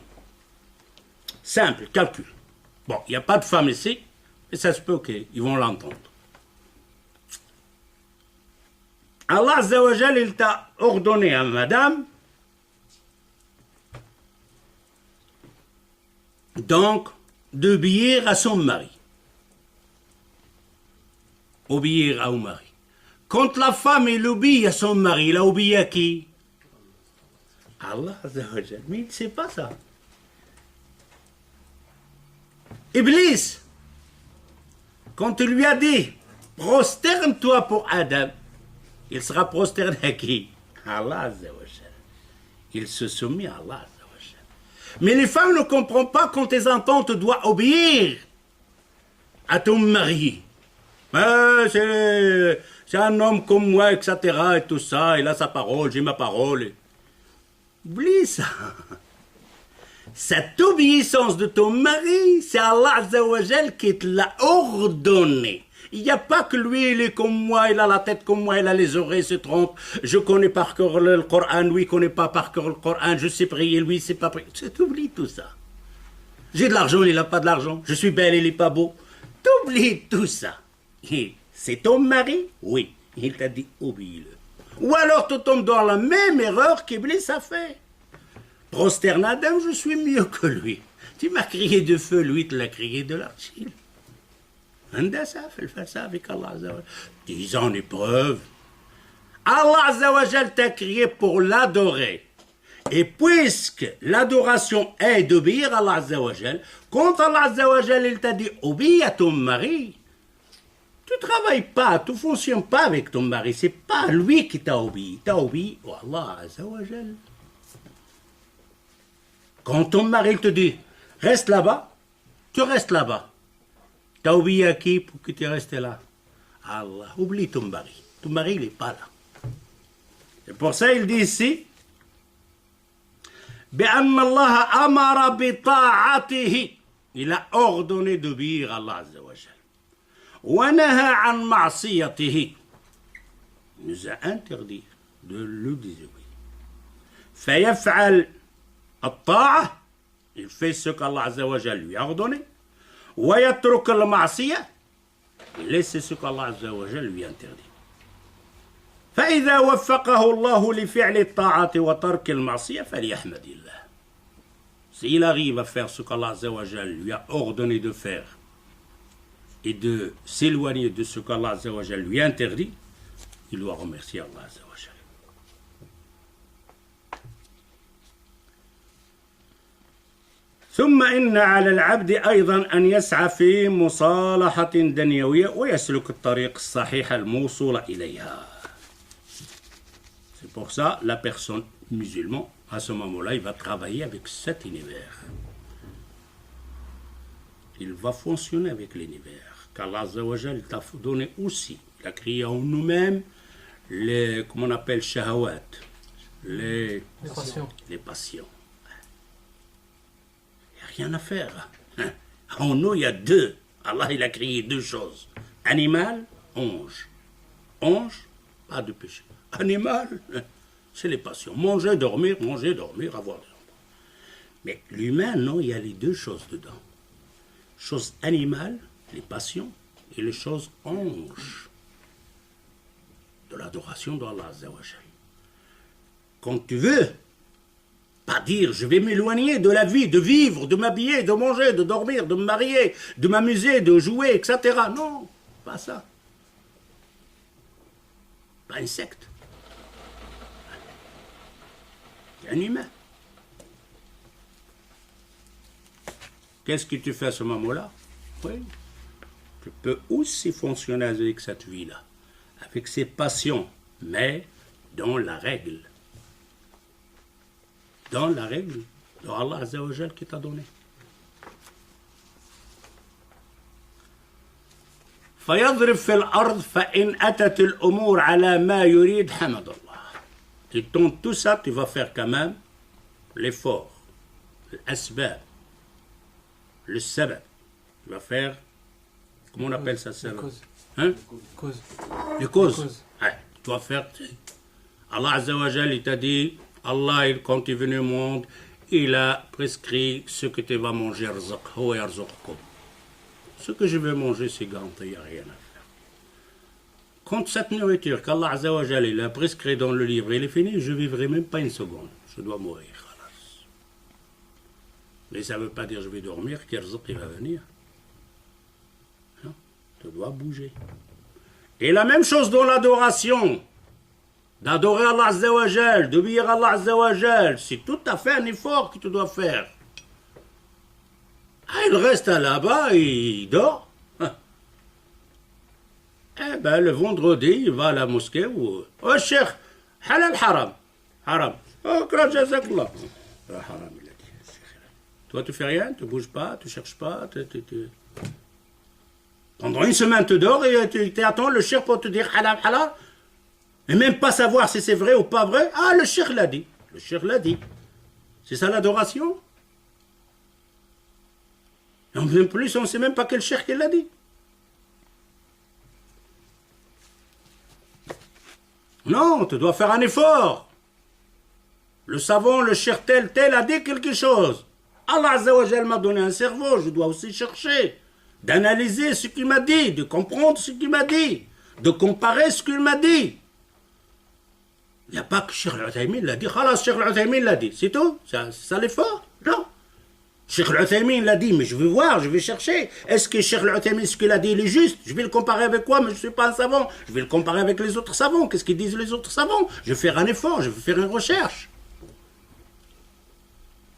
Speaker 1: simple, calcul. Bon, il n'y a pas de femme ici, mais ça se peut qu'ils vont l'entendre. Allah Azza wa Jal, il t'a ordonné à madame, donc, d'obéir à son mari. Obéir à son mari. Quand la femme elle obéit à son mari, elle a obéi à qui? Allah Azza wa Jal. Mais il ne sait pas ça. Iblis, quand il lui a dit prosterne-toi pour Adam, il sera prosterné à qui? Allah Azza wa Jal. Il se soumet à Allah Azza wa Jal. Mais les femmes ne comprennent pas quand tes entends tu dois obéir à ton mari. C'est un homme comme moi, etc. et tout ça. Il a sa parole, j'ai ma parole. Oublie ça. Cette obéissance de ton mari, c'est Allah Azza wa Jal qui te l'a ordonné. Il n'y a pas que lui, il est comme moi, il a la tête comme moi, il a les oreilles, se trompe. Je connais par cœur le Coran, lui, il ne connaît pas par cœur le Coran. Je sais prier, lui, il ne sait pas prier. Tu oublies tout ça. J'ai de l'argent, il n'a pas de l'argent. Je suis belle, il n'est pas beau. Tu oublies tout ça. C'est ton mari? Oui. Il t'a dit, obéis-le. Ou alors tu tombes dans la même erreur qu'Iblis a fait. Prosterne Adam, je suis mieux que lui. Tu m'as crié de feu, lui, tu l'as crié de l'argile. Fais ça avec Allah Azza wa Jal. 10 ans d'épreuve. Allah Azza wa Jal t'a crié pour l'adorer. Et puisque l'adoration est d'obéir à Allah Azza wa Jal, quand Allah Azza wa Jal il t'a dit obéis à ton mari, tu ne travailles pas, tu ne fonctionnes pas avec ton mari. C'est pas lui qui t'a obéi. Tu as obéi à Allah Azza wa Jal. Quand ton mari te dit reste là-bas, tu restes là-bas. Tu as obéi à qui pour que tu restes là? Allah. Oublie ton mari. Ton mari, il n'est pas là. pour ça, il dit ici, بأن الله أمر بطاعته. Il a ordonné d'obéir à Allah Azza wa Jal. وَنَهَى عَنْ مَعْصِيَتِهِ. Il nous a interdit de le désobéir. فيفعل الطاعة. Il fait ce qu'Allah Azza wa Jal lui a ordonné. ويترك المعصية. Il laisse ce qu'Allah Azza wa Jal lui a interdit. فإذا وفقه الله لفعل الطاعة وترك المعصية فليحمد الله. S'il arrive à faire ce qu'Allah Azza wa Jal lui a ordonné de faire et de s'éloigner de ce qu'Allah Azza wa Jal lui a interdit, il doit remercier Allah Azza wa Jal. ثم إن على العبد أيضا أن يسعى في مصالحة دنيوية ويسلك الطريق الصحيح الموصول إليها. C'est pour ça la personne musulmane, à ce moment-là, il va travailler avec cet univers. Il va fonctionner avec l'univers. Qu'Allah Azza wa Jal t'a donné aussi. Il a créé en nous-mêmes les, comment on appelle, shahawat, les
Speaker 2: passions.
Speaker 1: Les passions. Il n'y a rien à faire. En nous, il y a deux. Allah, il a créé deux choses. Animal, ange. Ange, pas de péché. Animal, c'est les passions. Manger, dormir, avoir des enfants. Mais l'humain, non, il y a les deux choses dedans. Choses animales, les passions, et les choses anges. De l'adoration d'Allah Azza wa Jal. Quand tu veux, pas dire je vais m'éloigner de la vie, de vivre, de m'habiller, de manger, de dormir, de me marier, de m'amuser, de jouer, etc. Non, pas ça. Pas un secte. Un humain. Qu'est-ce que tu fais à ce moment-là? Oui. Tu peux aussi fonctionner avec cette vie-là, avec ses passions, mais dans la règle. Dans la règle de Allah Azza wa Jal qui t'a donné. فيضرب في الأرض فإن أتت الأمور على ما يريد حمد الله. Tu tombes tout ça, tu vas faire quand même l'effort, l'asbab, le sabab. Tu vas faire, comment on appelle ça?
Speaker 2: Les causes.
Speaker 1: Hein?
Speaker 2: Cause.
Speaker 1: Les causes. Ouais, tu dois faire. Allah Azza wa Jal, il t'a dit, Allah, quand il est venu au monde, il a prescrit ce que tu vas manger. Ce que je vais manger, c'est garanti, il n'y a rien à faire. Quand cette nourriture qu'Allah Azza wa Jal il a prescrit dans le livre, il est fini, je ne vivrai même pas une seconde. Je dois mourir. Mais ça ne veut pas dire je vais dormir, qu'Arzaq il va venir. Non, tu dois bouger. Et la même chose dans l'adoration. D'adorer Allah Azza wa Jal, d'obéir à Allah Azza wa Jal, c'est tout à fait un effort que tu dois faire. Ah, il reste là-bas, il dort. Eh ben, le vendredi, il va à la mosquée ou... Oh, cheikh, halal haram. Haram. Oh, grand jazakallah. Haram, il a dit. Toi, tu fais rien, tu bouges pas, tu cherches pas, Pendant une semaine, tu dors et tu attends le cheikh pour te dire halal, halal. Et même pas savoir si c'est vrai ou pas vrai. Ah, le cheikh l'a dit. Le cheikh l'a dit. C'est ça l'adoration? Et en plus, on ne sait même pas quel cheikh qui l'a dit. Non, tu dois faire un effort. Le savant, le cheikh tel a dit quelque chose. Allah Azza wa Jal m'a donné un cerveau, je dois aussi chercher d'analyser ce qu'il m'a dit, de comprendre ce qu'il m'a dit, de comparer ce qu'il m'a dit. Il n'y a pas que Cheikh Al-Uthaymin l'a dit. Khalas, Cheikh Al-Uthaymin l'a dit. C'est tout? C'est ça l'effort? Non. Cheikh Al-Uthaymin l'a dit, mais je vais voir, je vais chercher. Est-ce que Cheikh Al-Uthaymin, ce qu'il a dit, il est juste? Je vais le comparer avec quoi? Mais je ne suis pas un savant. Je vais le comparer avec les autres savants. Qu'est-ce qu'ils disent les autres savants? Je vais faire un effort, je vais faire une recherche.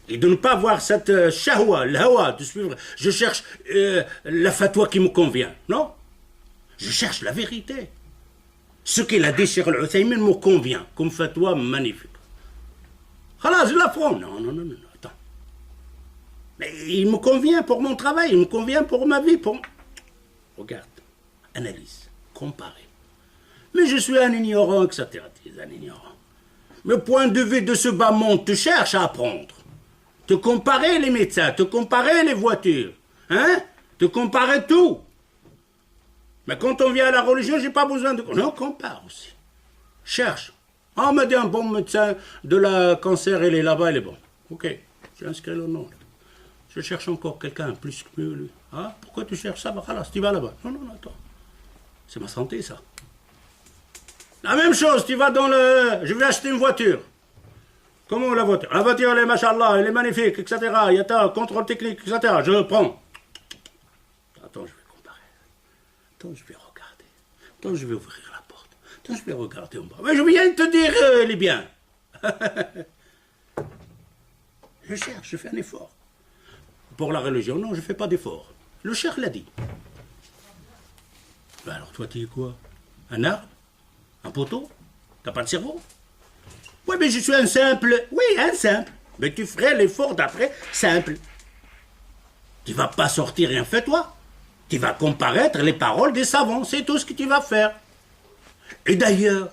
Speaker 1: Et de ne pas avoir cette shahwa, l'hawa, de suivre. Je cherche la fatwa qui me convient. Non. Je cherche la vérité. Ce qu'il a dit Cheikh Al-Uthaymin me convient, comme fatwa magnifique. Khalas, je la prends. Non, attends. Mais il me convient pour mon travail, il me convient pour ma vie. Regarde, analyse, compare. Mais je suis un ignorant, etc. Tu es un ignorant. Le point de vue de ce bas monde te cherche à apprendre. Te comparer les médecins, te comparer les voitures, hein? Te comparer tout. Mais quand on vient à la religion, j'ai pas besoin de... Non, compare aussi. Cherche. Ah, on m'a dit un bon médecin de la cancer, il est là-bas, il est bon. Ok, j'ai inscrit le nom. Je cherche encore quelqu'un plus que mieux, lui. Ah, pourquoi tu cherches ça? Bah, tu vas là-bas. Non, non, attends. C'est ma santé, ça. La même chose, tu vas dans le... Je vais acheter une voiture. Comment la voiture? La voiture, elle est, machallah, elle est magnifique, etc. Il y a un contrôle technique, etc. Je prends. Attends, je vais comparer. Attends, je vais regarder. Attends, je vais ouvrir la porte. Attends, je vais regarder en bas. Mais je viens de te dire, elle est bien. Je cherche, je fais un effort. Pour la religion, non, je ne fais pas d'effort. Le cheikh l'a dit. Ben alors, toi, tu es quoi? Un arbre? Un poteau? T'as pas de cerveau? Oui, mais je suis un simple. Oui, un simple. Mais tu ferais l'effort d'après simple. Tu vas pas sortir rien fait, toi. Tu vas comparaître les paroles des savants. C'est tout ce que tu vas faire. Et d'ailleurs,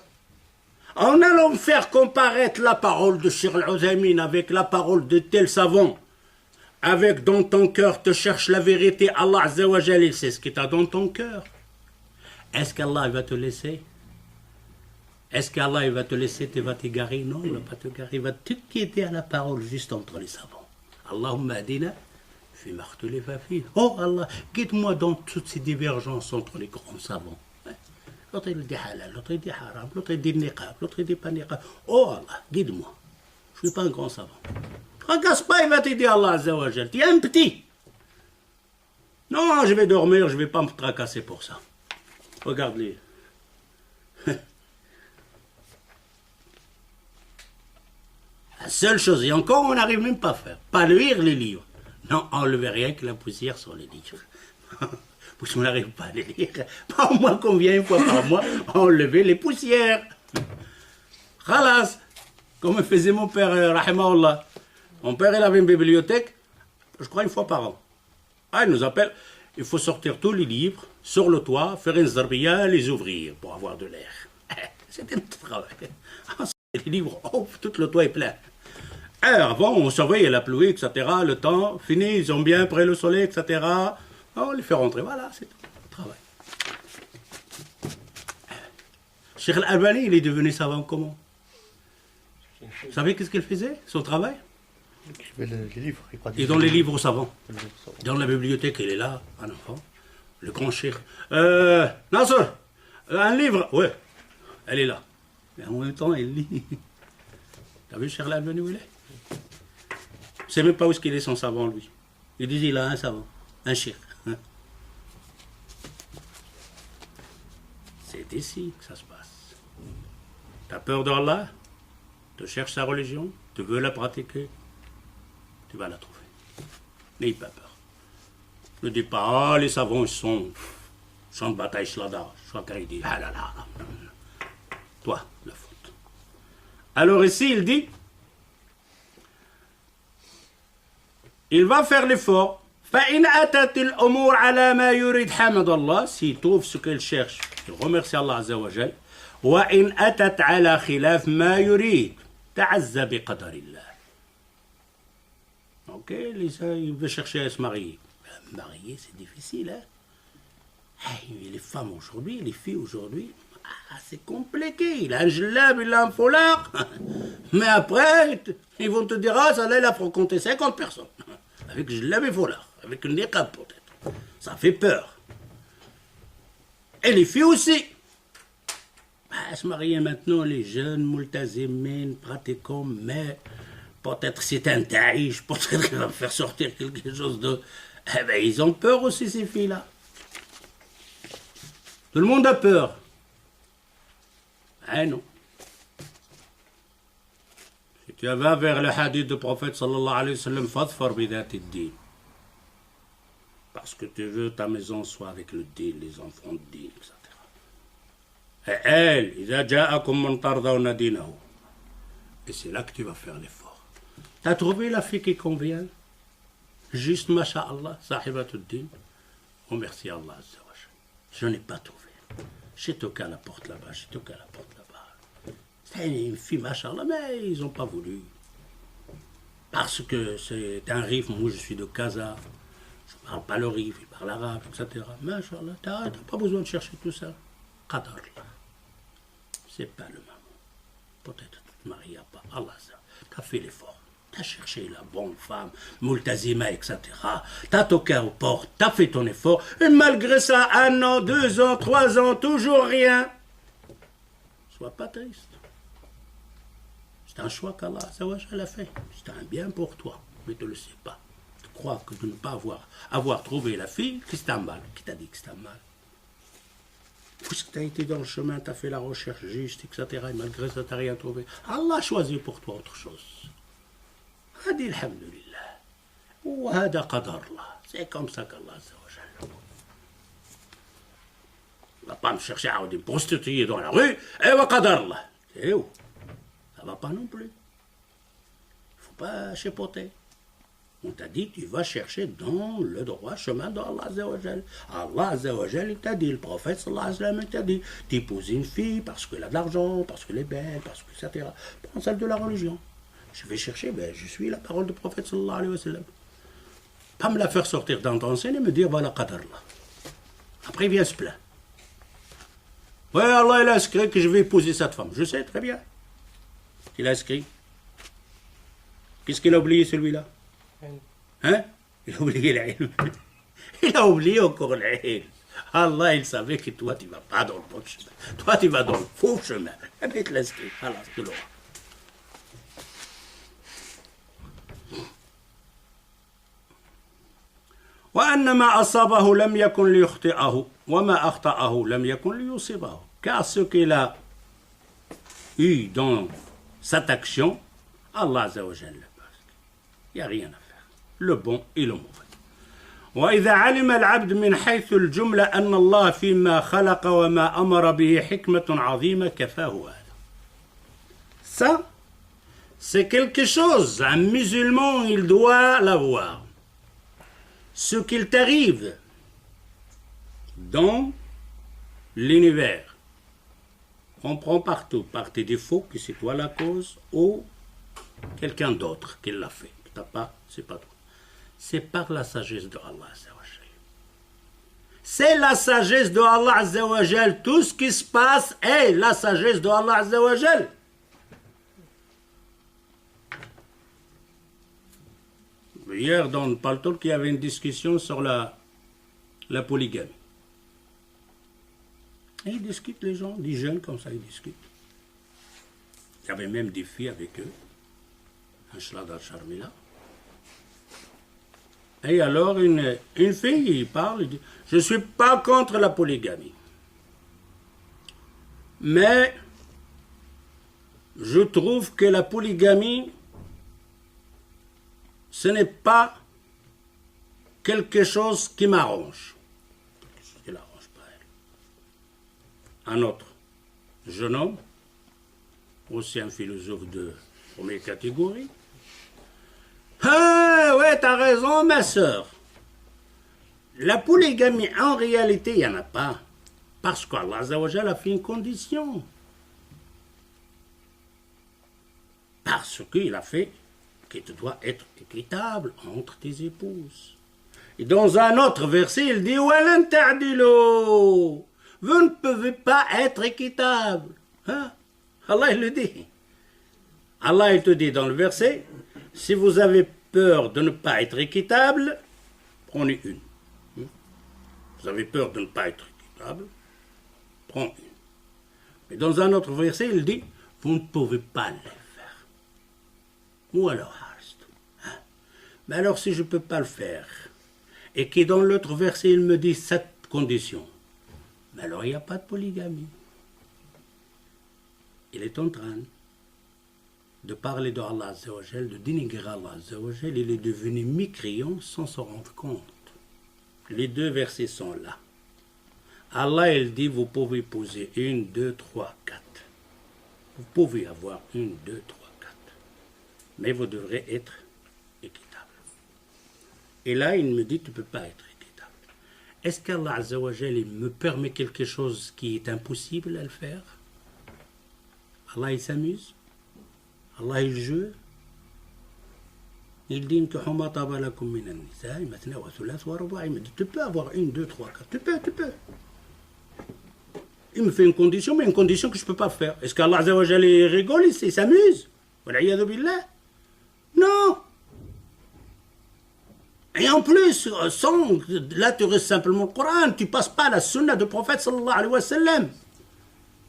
Speaker 1: en allant faire comparaître la parole de Cheikh Al-Uthaymin avec la parole de tel savant, avec dans ton cœur te cherche la vérité, Allah Azza wa Jal, il sait ce qui est dans ton cœur. Est-ce qu'Allah va te laisser? Est-ce qu'Allah va te laisser, tu vas t'égarer? Non, il ne va pas t'égarer, il va te quitter à la parole juste entre les savants. Allahumma adina fi martelefa fi. Oh Allah, guide-moi dans toutes ces divergences entre les grands savants. L'autre il dit halal, l'autre il dit haram, l'autre il dit niqab, l'autre il dit pas niqab. Oh Allah, guide-moi. Je ne suis pas un grand savant. Tracasse pas, il va t'aider Allah Azza wa Jal. Tu es un petit. Non, je vais dormir, je ne vais pas me tracasser pour ça. Regarde-les. La seule chose, et encore on n'arrive même pas à faire, pas lire les livres. Non, enlever rien que la poussière sur les livres. Parce qu'on n'arrive pas à les lire. Pas au moins qu'on vient une fois par mois enlever les poussières. Khalas. Comme faisait mon père, rahimahullah. Mon père, il avait une bibliothèque, je crois une fois par an. Ah, il nous appelle, il faut sortir tous les livres sur le toit, faire une zarbiya, les ouvrir pour avoir de l'air. C'était notre travail. Les livres, oh, tout le toit est plein. Alors, avant, on surveillait la pluie, etc., le temps, fini, ils ont bien pris le soleil, etc. On les fait rentrer, voilà, c'est tout, le travail. Cheikh Al-Albani, il est devenu savant comment? Vous savez qu'est-ce qu'il faisait, son travail?
Speaker 3: Il écrivait les livres.
Speaker 1: Et dans les livres aux savants. Dans la bibliothèque, il est là, un enfant, le grand cheikh. Nasser, un livre, ouais, elle est là. Mais en même temps, il lit. T'as vu Cheikh Al-Albani où il est? Je ne sais même pas où est-ce qu'il est son savant, lui. Il dit il a un savant, un cheikh. C'est ici que ça se passe. T'as peur d'Allah? Tu cherches sa religion? Tu veux la pratiquer? Tu vas la trouver. N'aie pas peur. Ne dis pas, ah, les savants, ils sont champ de bataille, chlada. Chacun, il dit, ah là là. Toi, la faute. Alors ici, il dit, il va faire l'effort. فإن أتت الأمور على ما يريد حمد الله, s'il trouve ce qu'il cherche, il remercie Allah Azza wa Jal. وإن أتت على خلاف ما يريد تعزى بقدر الله. Ok, il veut chercher à se marier. Marier, c'est difficile, hein? Les femmes aujourd'hui, les filles aujourd'hui, c'est compliqué. Il a un gelab, il a un foulard. Mais après, ils vont te dire, ah, ça là, il a fréquenté 50 personnes. Avec gelab et foulard. Avec une niqab peut-être. Ça fait peur. Et les filles aussi. Se marier maintenant, les jeunes, multazimines, pratiquants, mais peut-être c'est un taïch, peut-être qu'il va faire sortir quelque chose de... Eh bien, ils ont peur aussi, ces filles-là. Tout le monde a peur. Eh non. Si tu vas vers le hadith du prophète sallallahu alayhi wa sallam, fadfar bidati ad-din. Parce que tu veux ta maison soit avec le din, les enfants de din, etc. Et elle, إذا جاءكم من ترضون دينه. Et c'est là que tu vas faire l'effort. Tu as trouvé la fille qui convient? Juste, masha'Allah, sahibatul-din. Oh, merci Allah. Je n'ai pas trouvé. J'ai toqué à la porte là-bas, j'ai toqué à la porte là-bas. C'était une fille, machallah, mais ils n'ont pas voulu. Parce que c'est un rif, moi je suis de Casa, je ne parle pas le rif, il parle arabe, etc. Machallah, tu n'as pas besoin de chercher tout ça. Qadar là. C'est pas le moment. Peut-être tu te maries pas. Allah, ça. Tu as fait l'effort. Tu as cherché la bonne femme, multazima, etc. Tu as toqué aux portes, tu as fait ton effort. Et malgré ça, 1 an, 2 ans, 3 ans, toujours rien. Sois pas triste. C'est un choix qu'Allah a fait. C'est un bien pour toi, mais tu ne le sais pas. Tu crois que de ne pas avoir trouvé la fille, que c'est un mal. Qui t'a dit que c'est un mal? Puisque tu as été dans le chemin, tu as fait la recherche juste, etc. Et malgré ça, tu n'as rien trouvé. Allah a choisi pour toi autre chose. Hadi alhamdulillah. Ou hada qadar Allah. C'est comme ça qu'Allah ne va pas me chercher à une prostituée dans la rue. Et wa qadar Allah. C'est où? Ça va pas non plus. Il ne faut pas chipoter. On t'a dit, tu vas chercher dans le droit chemin d'Allah Azzawajal. Allah Azzawajal, il t'a dit, le prophète sallallahu alayhi wa sallam, il t'a dit, tu épouses une fille parce qu'elle a de l'argent, parce qu'elle est belle, parce que, etc. Prends celle de la religion. Je vais chercher, ben, je suis la parole du prophète sallallahu alayhi wa sallam. Pas me la faire sortir dans ton scène et me dire, voilà, qadar là. Après, il vient se plaindre. Ouais, Allah, il a inscrit que je vais épouser cette femme. Je sais, très bien. Il a inscrit. Qu'est-ce qu'il a oublié, celui-là? Hein? Il a oublié l'ilm. Il a oublié encore l'ilm. Allah, il savait que toi, tu ne vas pas dans le bon chemin. Toi, tu vas dans le faux chemin. Eh bien, il te l'inscrit. Allah, tu l'auras. وأن ما أصابه لم يكن ليخطئه وما أخطأه لم يكن ليصيبه. Car ce qu'il a eu dans cette action, Allah Azza wa Jalla. Il n'y a rien à faire. Le bon et le mauvais. وإذا علم العبد من حيث الجملة أن الله فيما خلق وما أمر به حكمة عظيمة كفاه هذا. Ça, c'est quelque chose. Un musulman, il doit l'avoir. Ce qu'il t'arrive dans l'univers, on prend partout par tes défauts que c'est toi la cause ou quelqu'un d'autre qui l'a fait. T'as pas, c'est pas toi. C'est par la sagesse de Allah Azza wa Jal. C'est la sagesse de Allah Azza wa Jal. Tout ce qui se passe est la sagesse de Allah Azza wa Jal. Hier, dans le Paltalk, il y avait une discussion sur la polygamie. Et ils discutent, les gens, des jeunes comme ça, ils discutent. Il y avait même des filles avec eux. Un Shlada Sharmila. Et alors, une fille, il parle, il dit, je ne suis pas contre la polygamie. Mais, je trouve que la polygamie, ce n'est pas quelque chose qui m'arrange. Quelque chose qui n'arrange pas elle. Un autre jeune homme, aussi un philosophe de première catégorie. Ah, ouais, t'as raison, ma sœur. La polygamie, en réalité, il n'y en a pas. Parce qu'Allah Azza wa Jalla a fait une condition. Parce qu'il a fait que tu dois être équitable entre tes épouses. Et dans un autre verset, il dit Walan ta'dilu. Vous ne pouvez pas être équitable. Hein? Allah il le dit. Allah il te dit dans le verset, si vous avez peur de ne pas être équitable, prenez une. Vous avez peur de ne pas être équitable, prends une. Mais dans un autre verset, il dit, vous ne pouvez pas le faire. Ou alors, hein? Mais alors si je ne peux pas le faire, et que dans l'autre verset, il me dit cette condition, mais alors il n'y a pas de polygamie. Il est en train de parler de Allah Azza wa Jal, de dénigrer Allah Azza wa Jal, il est devenu mécréant sans s'en rendre compte. Les deux versets sont là. Allah, il dit, vous pouvez poser 1, 2, 3, 4. Vous pouvez avoir 1, 2, 3, 4. Mais vous devrez être équitable. Et là, il me dit, tu ne peux pas être équitable. Est-ce qu'Allah Azza wa Jal, il me permet quelque chose qui est impossible à le faire? Allah il s'amuse. Allah il joue. Il dit que tu peux avoir une, deux, trois, quatre. Tu peux. Il me fait une condition, mais une condition que je ne peux pas faire. Est-ce qu'Allah Azza wa Jalla il rigole, il s'amuse? Non. Et en plus, là tu restes simplement le Coran, tu ne passes pas la sunna du prophète sallallahu alayhi wa sallam,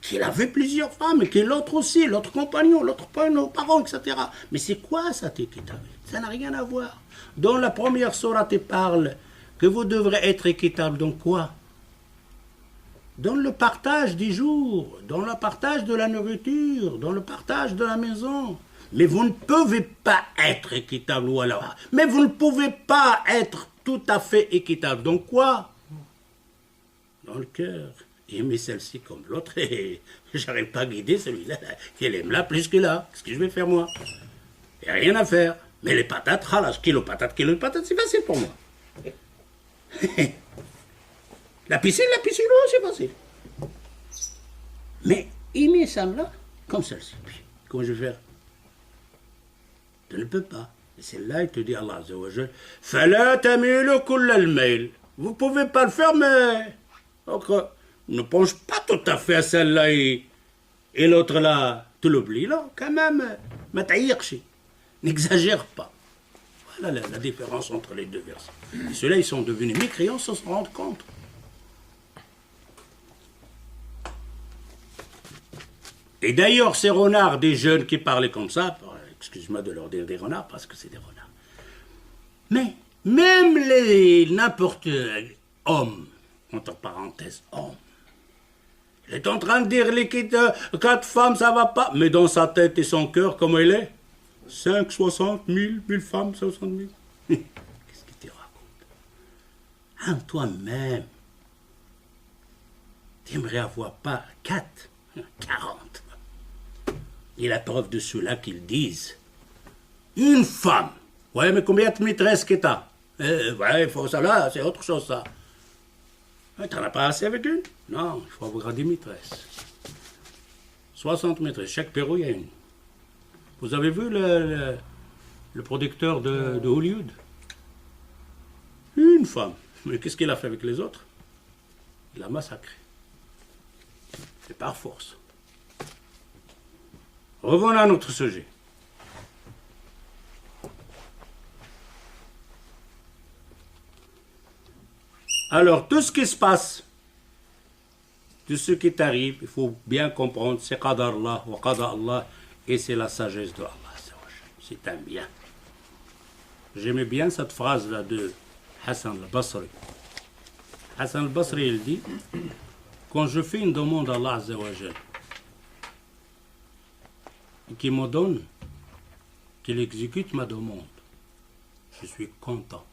Speaker 1: qu'il avait plusieurs femmes, et que l'autre aussi, l'autre compagnon, l'autre parent, etc. Mais c'est quoi ça, tes kitab? Ça n'a rien à voir. Dans la première sourate, il parle que vous devrez être équitable. Donc quoi? Dans le partage des jours, dans le partage de la nourriture, dans le partage de la maison. Mais vous ne pouvez pas être équitable, voilà. Mais vous ne pouvez pas être tout à fait équitable. Donc quoi? Dans le cœur. Aimer celle-ci comme l'autre, et j'arrive pas à guider celui-là, qu'elle aime là plus que là. Qu'est-ce que je vais faire moi? Il n'y a rien à faire. Mais les patates, kilo patates, c'est facile pour moi. La piscine, c'est facile. Mais aimer ça là, comme celle-ci, comment je vais faire? Tu ne peux pas. Et c'est là il te dit Allah Azza wa Jal, Fala tamilu kull al-mail. Vous ne pouvez pas le faire, mais donc, ne penche pas tout à fait à celle-là et l'autre là, tu l'oublies là, quand même, n'exagère pas. Voilà la différence entre les deux versets. Et ceux-là, ils sont devenus mécréants sans se rendre compte. Et d'ailleurs, ces renards, des jeunes qui parlaient comme ça, excuse-moi de leur dire des renards parce que c'est des renards. Mais même n'importe homme, entre parenthèses, homme, il est en train de dire les 4 femmes, ça va pas. Mais dans sa tête et son cœur, comment il est? 5, 60, 1000 femmes, 60 000. Qu'est-ce qu'il te raconte? Hein, toi-même, tu aimerais avoir pas 4, 40. Et la preuve de ceux-là qu'ils disent, une femme. Ouais, mais combien de maîtresses que t'as? Ouais, il faut ça là, c'est autre chose ça. T'en as pas assez avec une? Non, il faut avoir des maîtresses. 60 maîtresses, chaque Pérou, il y a une. Vous avez vu le producteur de Hollywood? Une femme. Mais qu'est-ce qu'il a fait avec les autres? Il a massacré. C'est par force. Revenons à notre sujet. Alors, tout ce qui se passe, tout ce qui t'arrive, il faut bien comprendre, c'est qadar Allah wa qada Allah, et c'est la sagesse de Allah. C'est un bien. J'aimais bien cette phrase-là de Hassan al-Basri. Hassan al-Basri, il dit, quand je fais une demande à Allah Azza wa Jal, qui me donne, qu'il exécute ma demande, je suis content,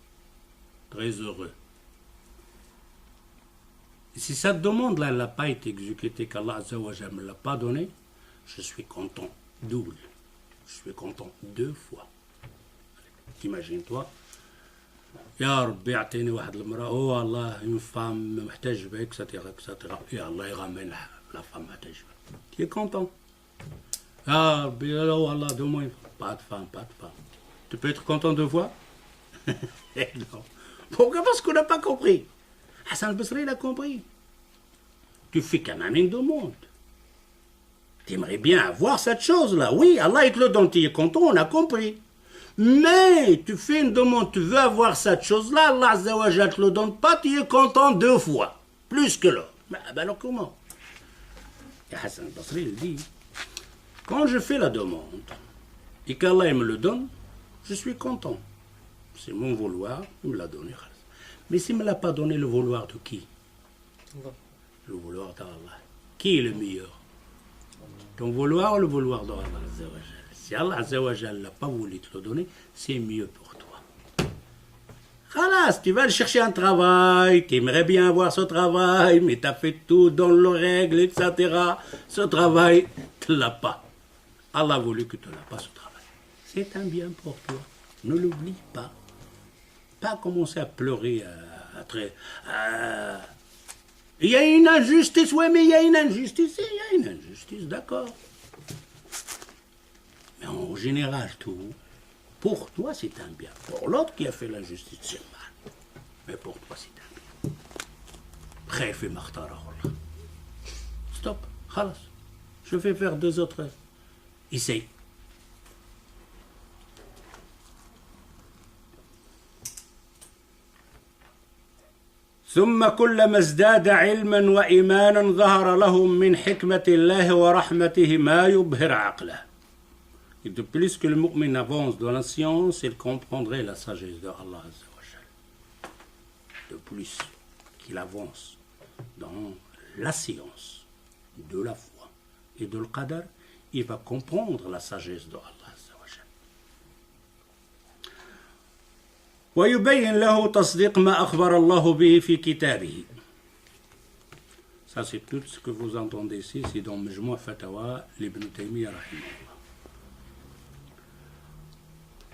Speaker 1: très heureux. Et si cette demande-là n'a pas été exécutée, qu'Allah Azza wa Jal ne me l'a pas donnée, je suis content double. Je suis content 2 fois. Imagine-toi. Ya Rabbi, a'tini wahad al-mara, oh Allah, une femme محتجبة, etc., etc. Et Allah, il ramène la femme محتجبة. Tu es content. Ah, oh Allah, donne-moi pas de femme. Tu peux être content 2 fois? Non. Pourquoi? Parce qu'on n'a pas compris. Hassan al-Basri, il a compris. Tu fais quand même une demande. Tu aimerais bien avoir cette chose-là. Oui, Allah, il te le donne, tu es content, on a compris. Mais tu fais une demande, tu veux avoir cette chose-là, Allah Azza wa Jal ne te le donne pas, tu es content 2 fois. Plus que l'autre. Ben alors comment? Et Hassan al-Basri, il dit, quand je fais la demande et qu'Allah me le donne, je suis content. C'est mon vouloir, il me l'a donné. Mais s'il ne me l'a pas donné, le vouloir de qui? Le vouloir d'Allah. Qui est le meilleur? Ton vouloir ou le vouloir d'Allah Azza wa Jal? Si Allah Azza wa Jal n'a pas voulu te le donner, c'est mieux pour toi. Khalas, tu vas aller chercher un travail, tu aimerais bien avoir ce travail, mais tu as fait tout dans les règles, etc. Ce travail, tu ne l'as pas. Allah a voulu que tu n'aies pas ce travail. C'est un bien pour toi. Ne l'oublie pas. Pas commencer à pleurer il y a une injustice, oui, mais il y a une injustice, d'accord. en général tout, pour toi c'est un bien. Pour l'autre qui a fait l'injustice, c'est mal. Mais pour toi c'est un bien. خايف ما اختاره الله. Stop, خلاص. Je vais faire deux autres. Essaye. ثم كلما ازداد علما وإيمانا ظهر لهم من حكمة الله ورحمته ما يبهر عقله. Et de plus que le mu'min avance dans la science, il comprendrait la sagesse de Allah Azza wa Jal. De plus qu'il avance dans la science de la foi et de l'qadar, il va comprendre la sagesse de Allah Azza wa Jal. ويبين له تصديق ما أخبر الله به في كتابه. Ça c'est tout ce que vous entendez ici, c'est dans Majmou' Fatawa l'Ibn Taymiyyah rahimahullah.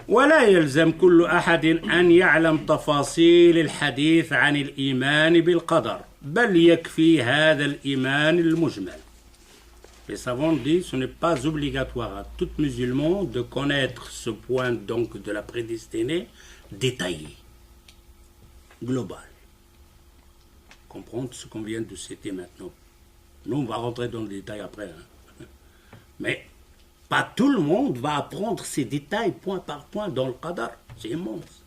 Speaker 1: ولا يلزم كل أحد أن يعلم تفاصيل الحديث عن الإيمان بالقدر بل يكفي هذا الإيمان المجمل. Les savants disent ce n'est pas obligatoire à tout musulman de connaître ce point donc de la prédestinée détaillé, global. Comprendre ce qu'on vient de citer maintenant. Nous on va rentrer dans le détail après. Mais pas tout le monde va apprendre ces détails point par point dans le qadar. C'est immense.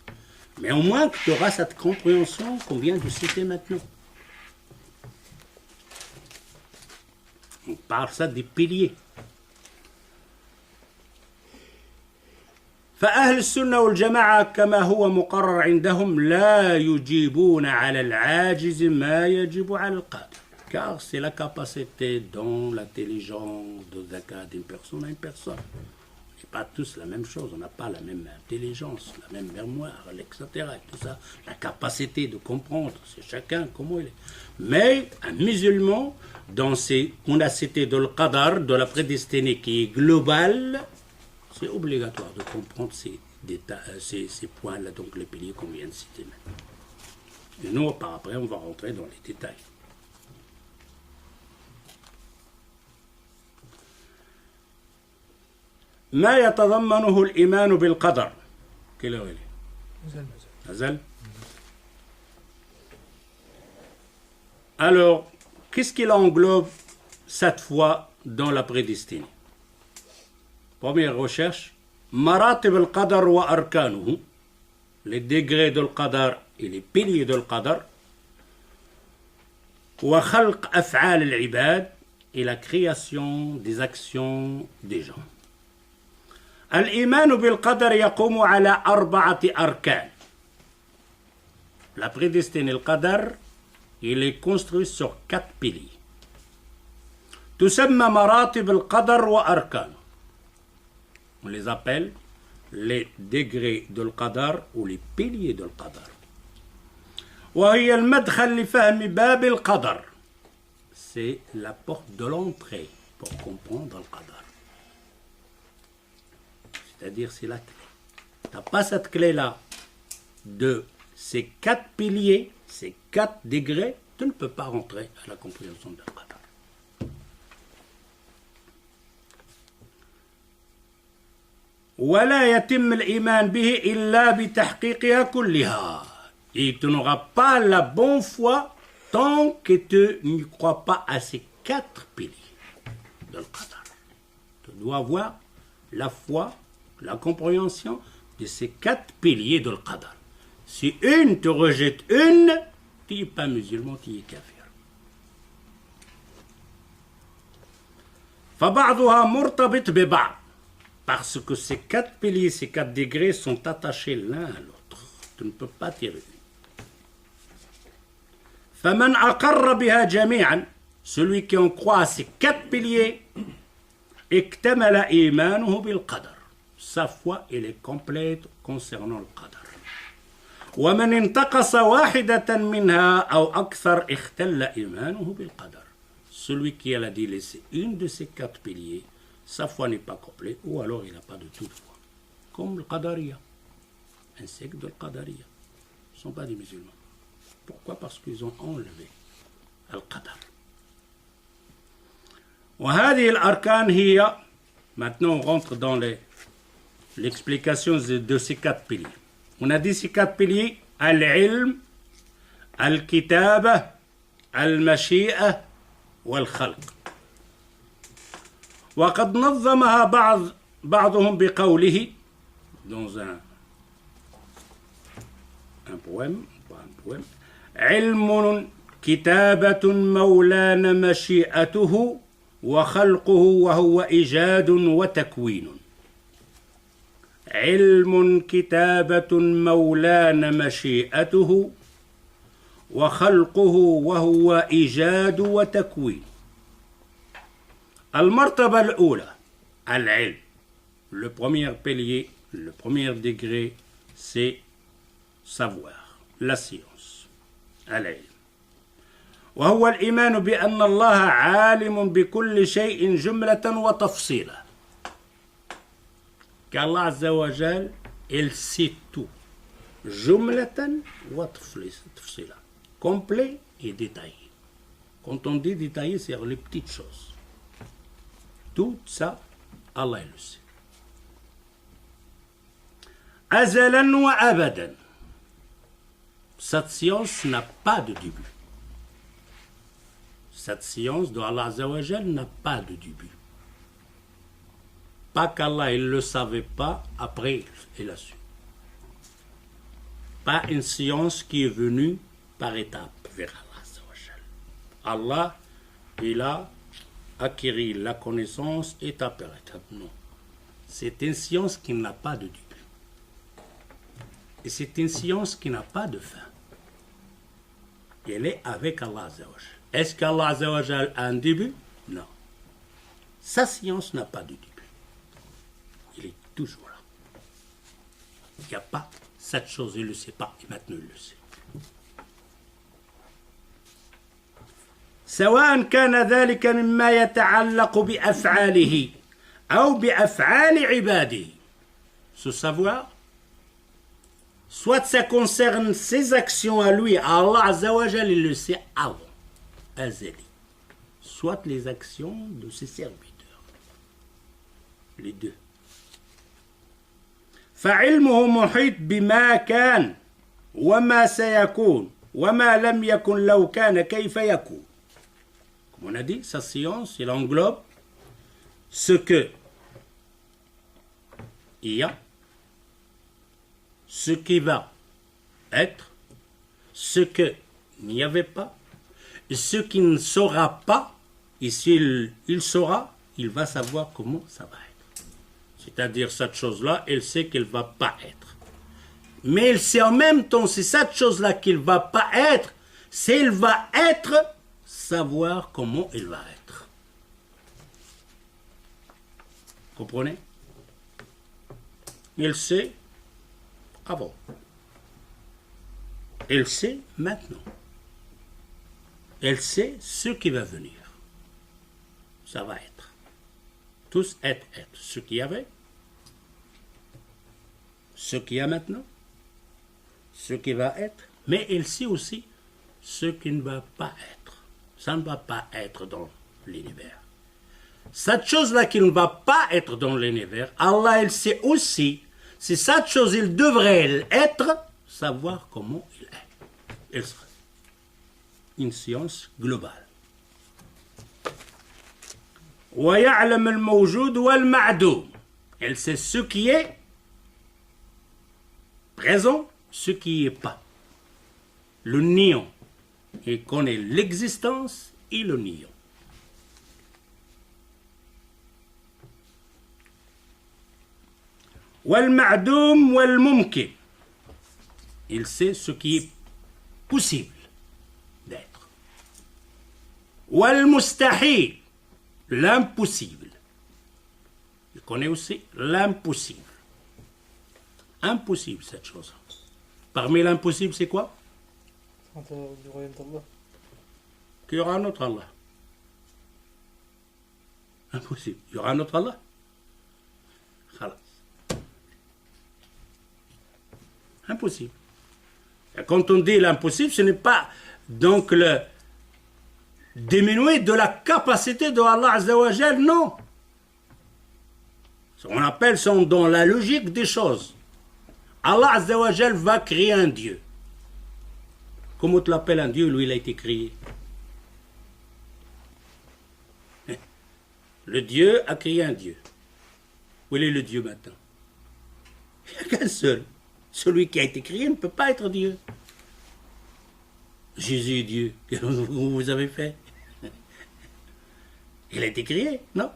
Speaker 1: Mais au moins que tu auras cette compréhension qu'on vient de citer maintenant. On parle ça des piliers. فأهل السنة والجماعة كما هو مقرر عندهم لا يجيبون على العاجز ما يجب على القادر. Car c'est la capacité dans l'intelligence de zakat d'une personne à une personne. On n'est pas tous la même chose, on n'a pas la même intelligence, la même mémoire, etc. Et tout ça, la capacité de comprendre, c'est chacun comment il est. Mais un musulman, on a cité dans le qadar, de la prédestinée qui est globale, c'est obligatoire de comprendre ces points-là, donc les piliers qu'on vient de citer maintenant. Et nous, par après, on va rentrer dans les détails. ما يتضمنه الإيمان بالقدر. Quelle heure il est? Nazal. Alors, qu'est-ce qu'il englobe cette fois dans la prédestinée? Première recherche, maratib al-qadar wa arkanuhu, les degrés de l'qadar et les piliers de l'qadar, wa khalq af'al al-ibad, et la création des actions des gens. الإيمان بالقدر يقوم على 4 أركان. La prédestinée, le qadar, il est construit sur 4 piliers. تسمى مراتب القدر وأركانه. On les appelle les degrés de l'qadar ou les piliers de l'qadar. وهي المدخل لفهم باب القدر. C'est la porte de l'entrée pour comprendre le qadar. C'est-à-dire c'est la clé. Tu n'as pas cette clé-là de ces 4 piliers, ces 4 degrés, tu ne peux pas rentrer à la compréhension de l'qadar. ولا يتم الإيمان به إلا بتحقيقها كلها. Et tu n'auras pas la bonne foi tant que tu n'y crois pas à ces 4 piliers de l'qadar. Tu dois avoir la foi, la compréhension de ces 4 piliers de l'qadar. Si une te rejette une, tu n'es pas musulman, tu es kafir. فبعضها مرتبط ببعض. Parce que ces 4 piliers, ces 4 degrés sont attachés l'un à l'autre. Tu ne peux pas tirer. فمن أقر بها جميعا, celui qui en croit à ces 4 piliers, اكتمل إيمانه بالقدر. Sa foi, elle est complète concernant le qadar. ومن انتقص واحدة منها أو أكثر اختل إيمانه بالقدر. Celui qui a délaissé une de ces 4 piliers, sa foi n'est pas complète, ou alors il n'a pas de toute foi. Comme le qadariya, un secte de qadariya. Ce ne sont pas des musulmans. Pourquoi? Parce qu'ils ont enlevé le qadar. وهذه الأركان هي, maintenant on rentre dans les l'explication de ces 4 piliers. On a dit ces 4 piliers, al-ilm, al-kitaba, al-mashi'a, wal-khalq. وقد نظمها بعضهم بقوله dans un poème, علم كتابة مولانا مشيئته وخلقه وهو إيجاد وتكوين. علم كتابة مولانا مشيئته وخلقه وهو إيجاد وتكوين. المرتبة الأولى العلم. Le premier pilier, le premier degré, c'est savoir, la science. العلم. وهو الإيمان بأن الله عالم بكل شيء جملة وتفصيلا. qu'Allah Azza wa Jal, il sait tout. جملة وتفصيلا. Complet et détaillé. Quand on dit détaillé, c'est les petites choses. Tout ça, Allah le sait. أزلا وأبدا. Cette science n'a pas de début. Cette science de Allah Azza wa Jal n'a pas de début. Pas qu'Allah il ne le savait pas, après il a su. Pas une science qui est venue par étapes vers Allah Azza wa Jal. Allah, il a acquis la connaissance étape par étape. Non. C'est une science qui n'a pas de début. Et c'est une science qui n'a pas de fin. Elle est avec Allah Azza wa Jal. Est-ce qu'Allah Azza wa Jal a un début? Non. Sa science n'a pas de début. Il est toujours là. Il n'y a pas cette chose, il ne le sait pas, et maintenant il le sait. سواء كان ذلك مما يتعلق بأفعاله أو بأفعال عباده. Ce savoir, soit ça concerne ses actions à lui, à Allah Azza wa Jal, il le sait avant, azali. Soit les actions de ses serviteurs. Les deux. فعلمه محيط بما كان وما سيكون وما لم يكن لو كان كيف يكون. Comme on a dit, sa science, il englobe ce que il y a, ce qui va être, ce que n'y avait pas, et ce qui ne saura pas, et s'il saura, il va savoir comment ça va être. C'est-à-dire cette chose-là, elle sait qu'elle ne va pas être. Mais elle sait en même temps, c'est cette chose-là qu'il ne va pas être, c'est elle va être, savoir comment elle va être. Comprenez? Elle sait avant. Elle sait maintenant. Elle sait ce qui va venir. Ça va être. Tous être. Ce qu'il y avait, ce qu'il y a maintenant, ce qui va être, mais elle sait aussi ce qui ne va pas être. Ça ne va pas être dans l'univers. Cette chose-là qui ne va pas être dans l'univers, Allah, il sait aussi, si cette chose, il devrait être, savoir comment il est. Elle serait une science globale. ويعلم الموجود والمعدوم. Elle sait ce qui est présent, ce qui n'est pas. Le néant. Il connaît l'existence et le néant. والمعدوم والممكن. Il sait ce qui est possible d'être. والمستحيل. L'impossible. Il connaît aussi l'impossible. Impossible, cette chose. Parmi l'impossible, c'est quoi?
Speaker 2: Du royaume d'Allah.
Speaker 1: Qu'il y aura un autre Allah. Impossible. Il y aura un autre Allah. Khalas. Impossible. Et quand on dit l'impossible, ce n'est pas donc le diminuer de la capacité de Allah Azza wa Jal, non. On appelle sont dans la logique des choses. Allah Azza wa Jal va créer un Dieu. Comment tu l'appelles un Dieu? Lui, il a été créé. Le Dieu a créé un Dieu. Où est le Dieu maintenant? Il n'y a qu'un seul. Celui qui a été créé ne peut pas être Dieu. Jésus est Dieu. Qu'est-ce que vous avez fait? Il a été créé, non?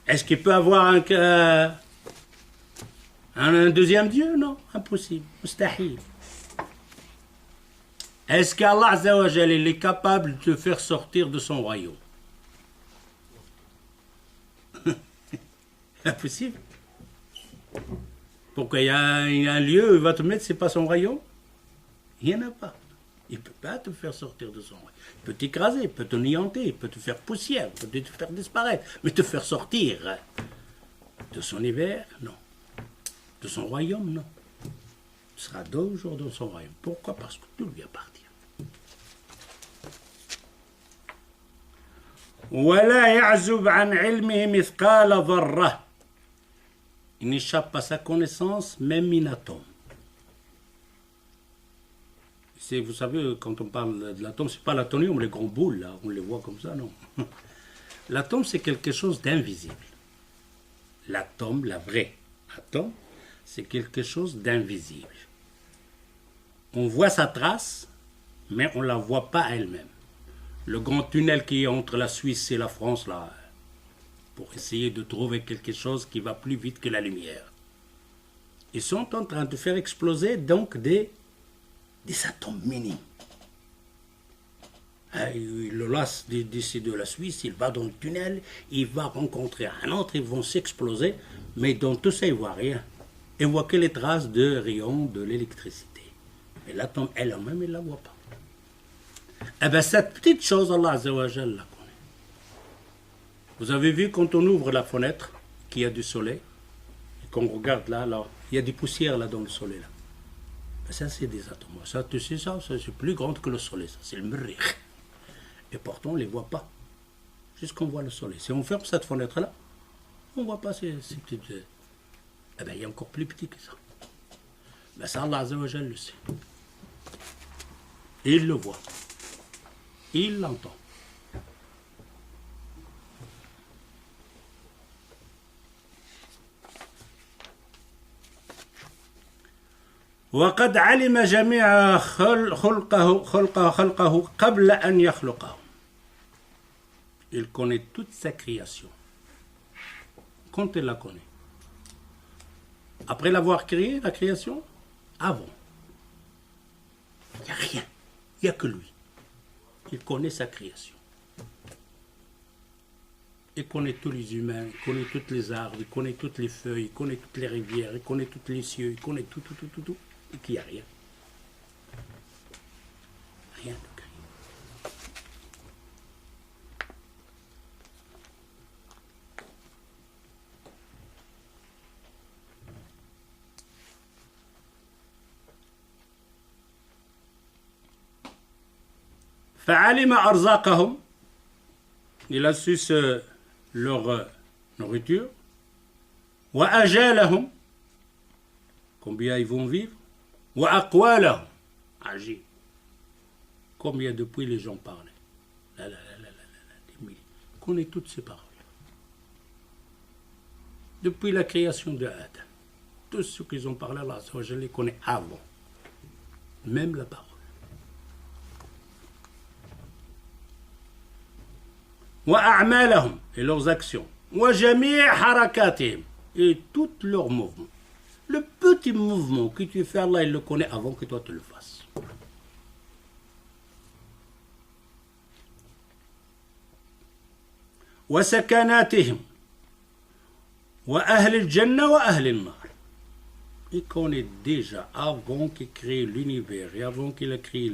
Speaker 1: Est-ce qu'il peut avoir un deuxième Dieu? Non, impossible. Mustahil. Est-ce qu'Allah Azza wa Jal est capable de te faire sortir de son royaume? Impossible. Pourquoi il y a un lieu où il va te mettre, c'est pas son royaume? Il n'y en a pas. Il ne peut pas te faire sortir de son royaume. Il peut t'écraser, il peut te nianter, il peut te faire poussière, il peut te faire disparaître. Mais te faire sortir de son hiver, non. De son royaume, non. Tu seras toujours dans son royaume. Pourquoi? Parce que tout lui appartient. ولا يعزب عن علمه مثقال ذرة. Il n'échappe à sa connaissance même une atome. Vous savez, quand on parle de l'atome, c'est pas l'atomium, les grands boules, là, on les voit comme ça, non. L'atome, c'est quelque chose d'invisible. L'atome, la vraie atome, c'est quelque chose d'invisible. On voit sa trace, mais on ne la voit pas elle-même. Le grand tunnel qui est entre la Suisse et la France, là, pour essayer de trouver quelque chose qui va plus vite que la lumière. Ils sont en train de faire exploser donc des atomes minimes. Le lasse d'ici de la Suisse, il va dans le tunnel, il va rencontrer un autre, ils vont s'exploser, mais dans tout ça, il ne voit rien. Il ne voit que les traces de rayons de l'électricité. Mais l'atome elle-même, il ne la voit pas. Eh bien, cette petite chose, Allah Azza wa Jal la connaît. Vous avez vu quand on ouvre la fenêtre, qu'il y a du soleil, et qu'on regarde là, il y a des poussières là dans le soleil. Là. Ben ça, c'est des atomes. Ça, tu sais, ça c'est plus grand que le soleil. Ça, c'est le murrih. Et pourtant, on ne les voit pas. Jusqu'on voit le soleil. Si on ferme cette fenêtre-là, on ne voit pas ces petites... Eh bien, il y a encore plus petit que ça. Ben ça, Allah Azza wa Jal le sait. Et il le voit. Il l'entend. وقد علم جميع خلقه قبل أن يخلقه. Il connaît toute sa création. Quand il la connaît. Après l'avoir créée, la création, avant. Il n'y a rien. Il n'y a que lui. Il connaît sa création. Il connaît tous les humains, il connaît toutes les arbres, il connaît toutes les feuilles, il connaît toutes les rivières, il connaît tous les cieux, il connaît tout. Et qu'il n'y a rien. Rien de créé. فعلم أرزاقهم. Il a su leur nourriture. وأجالهم. Combien ils vont vivre. وأقوالهم. Agir. Combien depuis les gens parlaient. Des milliers. On connaît toutes ces paroles. Depuis la création de Adam. Tout ce qu'ils ont parlé, Allah, je les connais avant. Même la parole. وأعمالهم. Et leurs actions. وجميع حركاتهم. Et tous leurs mouvements. Le petit mouvement que tu fais, Allah, il le connaît avant que toi tu le fasses. وسكناتهم وأهل الجنة وأهل النار. Il connaît déjà avant qu'il crée l'univers et avant qu'il a créé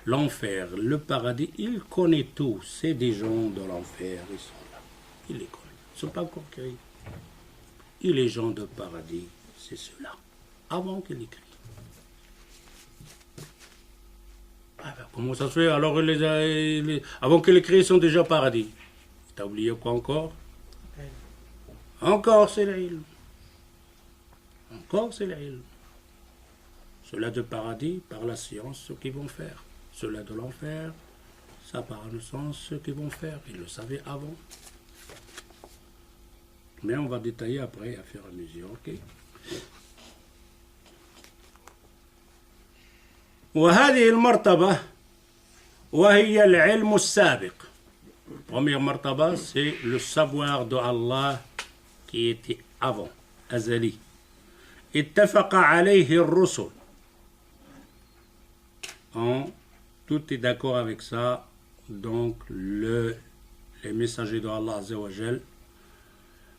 Speaker 1: l'enfer, le paradis, il connaît tout. C'est des gens de l'enfer, ils sont là. Il les connaît. Ils ne sont pas encore créés. Et les gens de paradis, c'est ceux-là. Avant qu'il les crée. Ah ben, comment ça se fait? Alors, avant qu'il les crée, ils sont déjà au paradis. T'as oublié quoi encore? Encore c'est l'ilm. Encore c'est l'ilm. Ceux-là de paradis, par la science, ceux qui vont faire. Ceux-là de l'enfer, ça par innocence, ceux qui vont faire. Ils le savaient avant. Mais on va détailler après, à faire à mesure, ok? وهذه المرتبة وهي العلم السابق. Première martaba, c'est le savoir de Allah qui était avant, azali. اتفق عليه الرسل. Tout est d'accord avec ça. Donc, les messagers de Allah Azza wa Jal.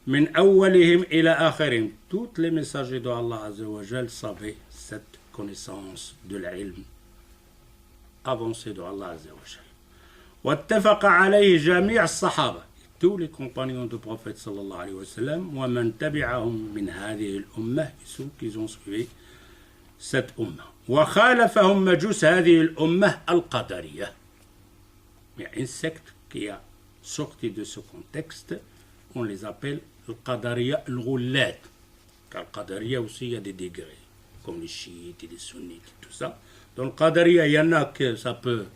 Speaker 1: من أولهم إلى آخرهم. Tous les messagers de Allah Azza wa Jal savaient cette connaissance de l'ilm avancée de Allah Azza wa Jal. واتفق عليه جميع الصحابة. Tous les compagnons du prophète sallallahu alayhi wa sallam. ومن تبعهم من هذه الأمة. Ceux qui ont suivi cette أمة. وخالفهم مجوس هذه الأمة القدرية. Il y a une secte qui a sorti de ce contexte. On les appelle le Qadariya al-Ghullat. Car le Qadariya aussi, il y a des degrés, comme les chiites et les sunnites et tout ça. Dans le Qadariya, il y en a que ça peut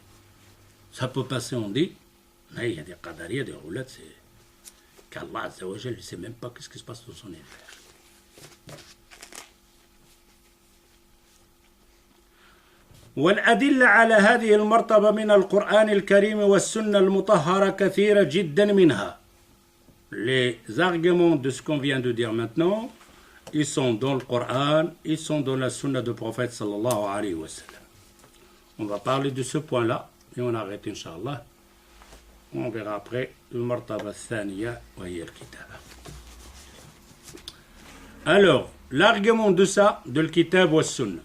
Speaker 1: passer, on dit. Mais il y a des Qadariya, des Ghullat, c'est qu'Allah Azza wa Jal ne sait même pas ce qui se passe dans son univers. والأدلة على هذه المرتبة من القرآن الكريم والسنة المطهرة كثيرة جدا منها. Les arguments de ce qu'on vient de dire maintenant, ils sont dans le Coran, ils sont dans la sunna du prophète sallallahu alayhi wa sallam. On va parler de ce point-là et on arrête Inch'Allah. On verra après le martaba thaniya wa hiya al-kitaba. Alors, l'argument de ça, de le kitab wa sunna.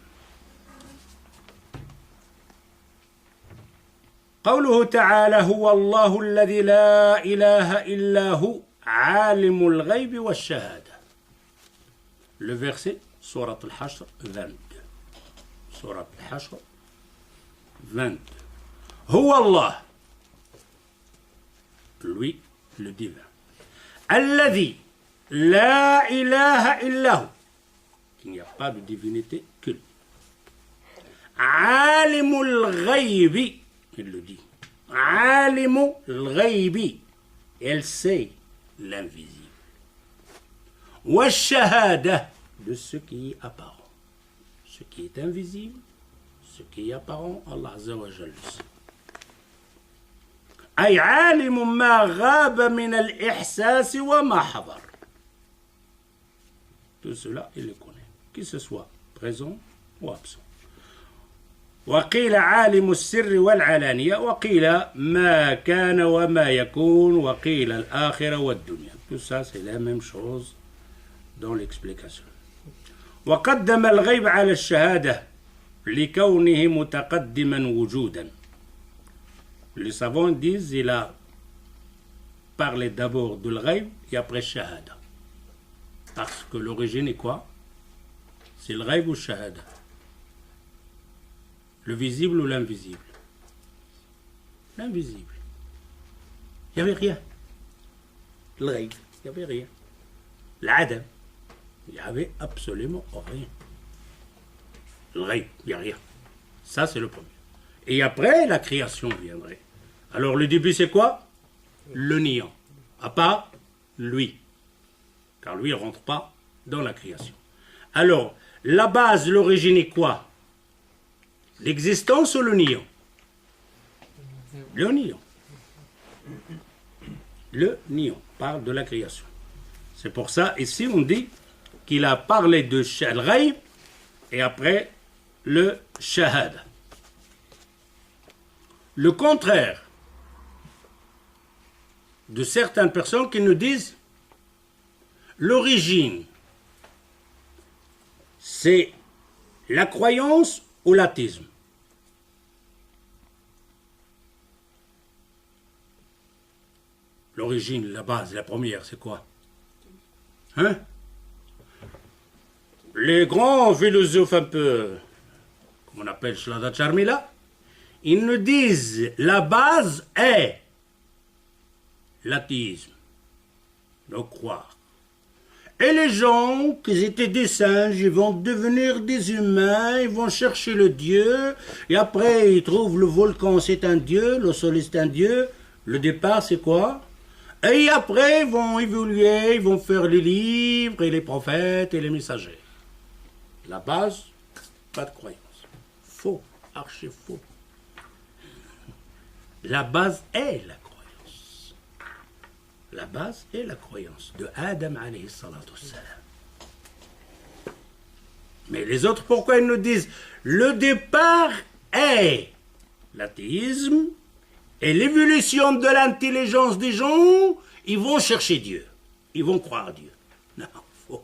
Speaker 1: قوله تعالى هو الله الذي لا إله إلا هو عالم الغيب والشهادة. Le verset, Surat al-Hashr 22. Surat al-Hashr 22. هو الله, lui, le divin. الذي لا إله إلا هو, il n'y a pas de divinité que lui. عالم الغيب, il le dit. عالم الغيب, elle sait l'invisible. والشهادة, de ce qui est apparent. Ce qui est invisible, ce qui est apparent, Allah Azza wa Jalla. أي عالم ما غاب من الإحساس وما حضر. Tout cela, il le connaît, qu'il se soit présent ou absent. وقيل عالم السر والعلانية وقيل ما كان وما يكون وقيل الآخرة والدنيا. Tout ça, c'est la même chose dans l'explication. وقدم الغيب على الشهادة لكونه متقدما وجودا. Les savants disent il a parlé d'abord de l'ghaib et après shahada. Parce que l'origine est quoi? C'est le ghaib ou shahada? Le visible ou l'invisible? L'invisible. Il n'y avait rien. Le ghaib, il n'y avait rien. L'adam, il n'y avait absolument rien. Le ghaib, il n'y a rien. Ça, c'est le premier. Et après, la création viendrait. Alors, le début, c'est quoi? Le néant. À part lui. Car lui, il ne rentre pas dans la création. Alors, la base, l'origine est quoi? L'existence ou le néant? Le néant. Le néant parle de la création. C'est pour ça, ici, on dit qu'il a parlé de al-ghaib et après le shahada. Le contraire de certaines personnes qui nous disent l'origine, c'est la croyance ou l'athéisme. L'origine, la base, la première, c'est quoi? Hein? Les grands philosophes un peu, comme on appelle Shlada Charmila, ils nous disent la base est l'athéisme, de croire. Et les gens qui étaient des singes, ils vont devenir des humains, ils vont chercher le Dieu, et après ils trouvent le volcan c'est un Dieu, le soleil c'est un Dieu, le départ c'est quoi? Et après ils vont évoluer, ils vont faire les livres et les prophètes et les messagers. La base, pas de croyance. Faux, archi faux. La base est la croyance. La base est la croyance de Adam alayhi salatu wassalam. Mais les autres, pourquoi ils nous disent le départ est l'athéisme et l'évolution de l'intelligence des gens, ils vont chercher Dieu. Ils vont croire Dieu. Non, faux.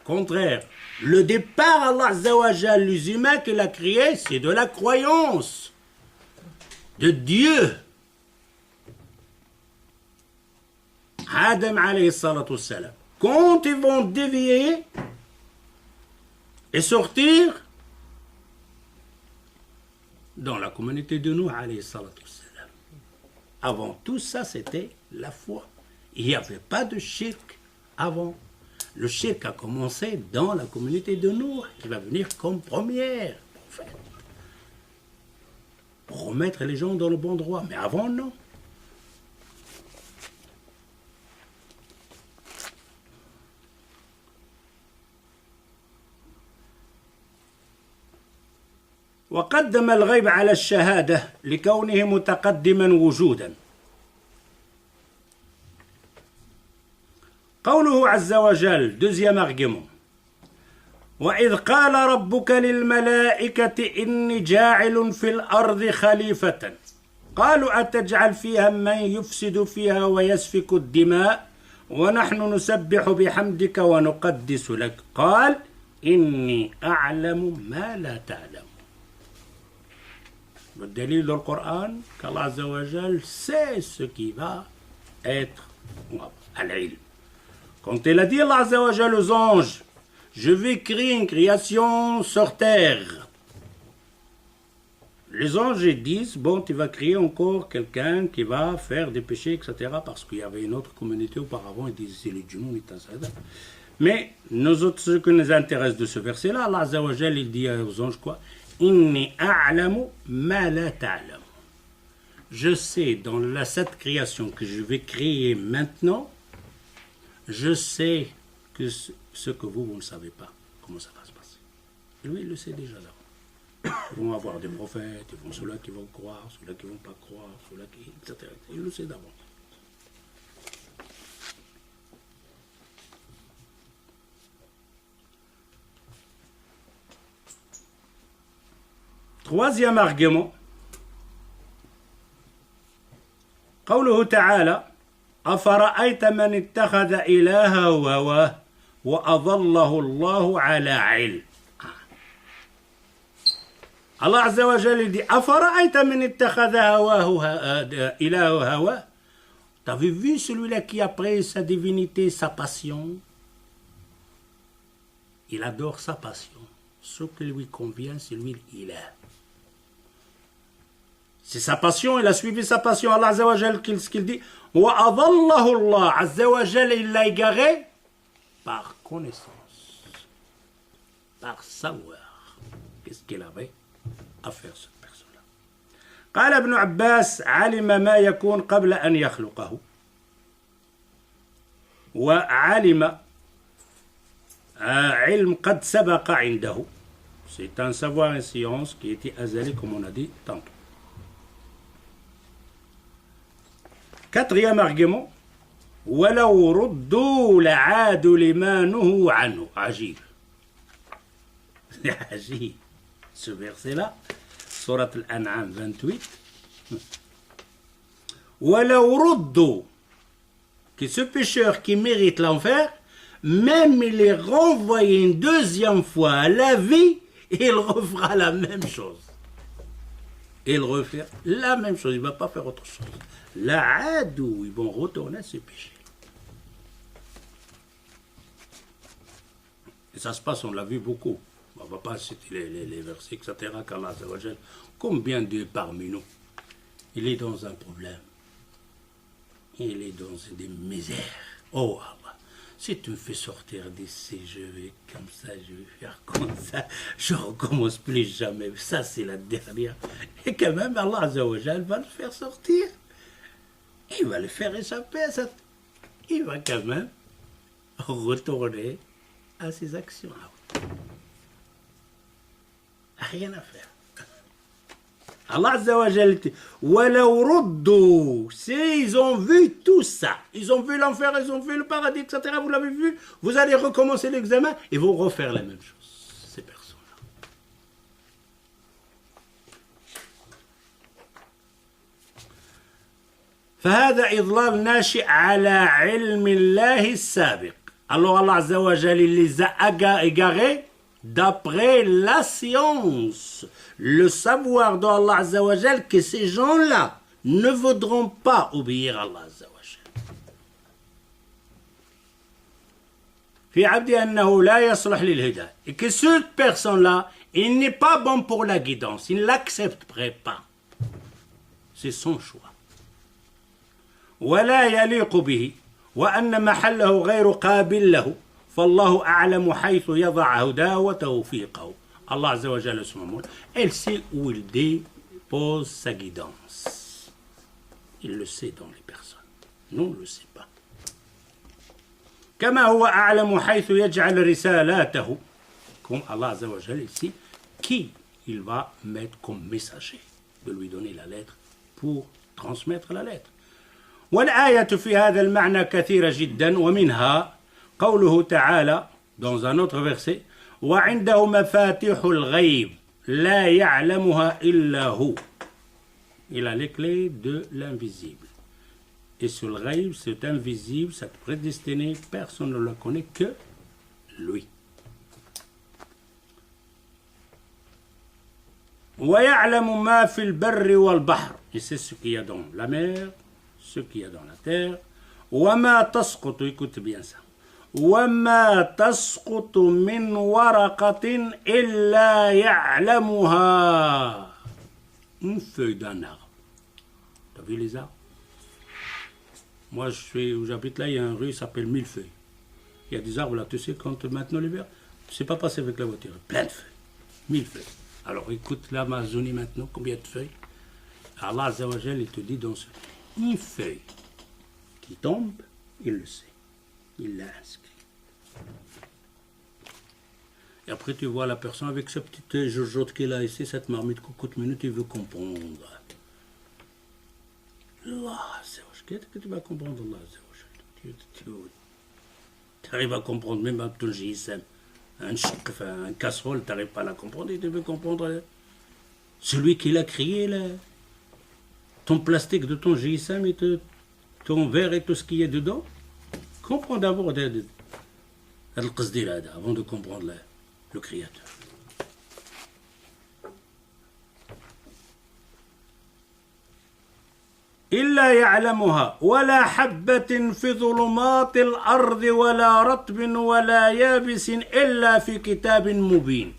Speaker 1: Contraire. Le départ, Allah Azza wa Jal, les humains qu'il a créés, c'est de la croyance. De Dieu. Adam alayhi salatu wassalam. Quand ils vont dévier et sortir dans la communauté de Nuh alayhi salatu wassalam. Avant tout ça, c'était la foi. Il n'y avait pas de shirk avant. Le shirk a commencé dans la communauté de Nuh, qui va venir comme première, en fait. Pour remettre les gens dans le bon droit. Mais avant, non. وقدم الغيب على الشهادة لكونه متقدما وجودا. قوله عز وجل deuxième argument. وإذ قال ربك للملائكة إني جاعل في الأرض خليفة قالوا أتجعل فيها من يفسد فيها ويسفك الدماء ونحن نسبح بحمدك ونقدس لك قال إني أعلم ما لا تعلم. Le délit dans le Coran, qu'Allah Azza wa Jal sait ce qui va être à l'ilm. Quand il a dit Allah Azza wa Jal aux anges, je vais créer une création sur terre. Les anges disent, bon, tu vas créer encore quelqu'un qui va faire des péchés, etc. Parce qu'il y avait une autre communauté auparavant, ils disaient c'est les djinns et tasada. Mais nous autres, ce qui nous intéresse de ce verset-là, Allah Azza wa Jal, il dit aux anges quoi? Inni a'lamu ma la ta'lamu. Je sais dans cette création que je vais créer maintenant, je sais que ce que vous ne savez pas, comment ça va se passer. Lui, il le sait déjà là. Ils vont avoir des prophètes, ils vont ceux-là qui vont croire, ceux-là qui ne vont pas croire, ceux-là qui... etc. Il le sait d'avance. Troisième argument. قوله تعالى أفرأيت من اتخذ إلهه هواه وأضله الله على علم. Allah Azza wa Jalla dit أفرأيت من اتخذ إلهه هواه. T'avais vu celui-là qui a pris sa divinité, sa passion? Il adore sa passion. Ce qui lui convient, c'est lui il est. C'est sa passion, il a suivi sa passion. Allah Azza wa Jal, ce qu'il dit, وَأَضَلَّهُ اللَّهُ Azza wa Jal, il l'a égaré par connaissance, par savoir. Qu'est-ce qu'il avait à faire, cette personne-là? قال ابن عباس علم ما يكون قبل أن يخلقه وعلم علم قد سبق عنده. C'est un savoir et science qui était azali, comme on a dit tantôt. Quatrième argument, وَلَوْ رُدُّوا لَعَادُوا لِمَا نُهُوا عَنْهُ. Ajib. Ajib. Ce verset-là, Surat Al-An'am 28. وَلَوْ رُدُّوا. Que ce pécheur qui mérite l'enfer, même il est renvoyé une deuxième fois à la vie, il refera la même chose. Il refait la même chose, il ne va pas faire autre chose. La adou, ils vont retourner à ses péchés. Et ça se passe, on l'a vu beaucoup. On ne va pas citer les versets, etc. qu'Allah Azza wa Jal. Combien de parmi nous, il est dans un problème, il est dans des misères. Oh Allah, si tu me fais sortir d'ici, je vais comme ça, je vais faire comme ça, je recommence plus jamais. Ça, c'est la dernière. Et quand même, Allah Azza wa Jal va le faire sortir. Il va le faire échapper à ça. Il va quand même retourner à ses actions. Rien à faire. Allah Azza wa Jal dit وَلَوْ رُدُّوا, s'ils ont vu tout ça, ils ont vu l'enfer, ils ont vu le paradis, etc., vous l'avez vu, vous allez recommencer l'examen et vont refaire la même chose, ces personnes-là. فهذا إضلال ناشئ على علم الله السابق. Alors Allah Azza wa Jal, il les a égarés d'après la science, le savoir d'Allah Azza wa Jal, que ces gens-là ne voudront pas obéir à Allah Azza wa Jal. في عبد أنه لا يصلح للهداية. Et que cette personne-là, il n'est pas bon pour la guidance, il ne l'accepterait pas. C'est son choix. ولا يليق به وأن محله غير قابل له فالله أعلم حيث يضع هداه وتوفيقه. Allah Azza wa Jalla, elle sait où il dépose sa guidance. Il le sait dans les personnes. Nous, on ne le sait pas. كما هو أعلم حيث يجعل رسالاته. Comme Allah Azza wa Jalla ici, qui il va mettre comme messager, de lui donner la lettre pour transmettre la lettre. والآية في هذا المعنى كثيرة جدا ومنها قوله تعالى dans un autre verset وعنده مفاتيح الغيب لا يعلمها إلا هو. Il a les clés de l'invisible. Et sur le ghaib, c'est invisible, c'est prédestiné, personne ne le connaît que lui. ويعلم ما في البر والبحر. Et c'est ce qu'il y a dans la mer, ce qu'il y a dans la terre. وما تسقط, écoute bien ça. وما تسقط من ورقة إلا يعلمها. Une feuille d'un arbre. T'as vu les arbres? Moi, où j'habite là, il y a une rue qui s'appelle Millefeuille. Il y a des arbres là, tu sais, quand maintenant l'hiver, tu ne sais pas passer avec la voiture. Plein de feuilles. 1000 feuilles. Alors écoute l'Amazonie maintenant, combien de feuilles? Allah Azza wa Jal, il te dit dans une feuille qui tombe, il le sait. Il l'a inscrit. Et après, tu vois la personne avec sa petite jojote qu'il a ici, cette marmite cocotte minute, il veut comprendre. Allah Azza wa Jal, qu'est-ce que tu vas comprendre, Allah Azza wa Jal? Tu arrives à comprendre même avec ton GSM. Un casserole, tu n'arrives pas à la comprendre, et tu veux comprendre celui qui l'a créé, là. Ton plastique de ton GSM et ton verre et tout ce qui est dedans. Comprends d'abord avant de comprendre le Créateur. إلا يعلمها ولا حبة في ظلمات الأرض ولا رطب ولا يابس إلا في كتاب مبين.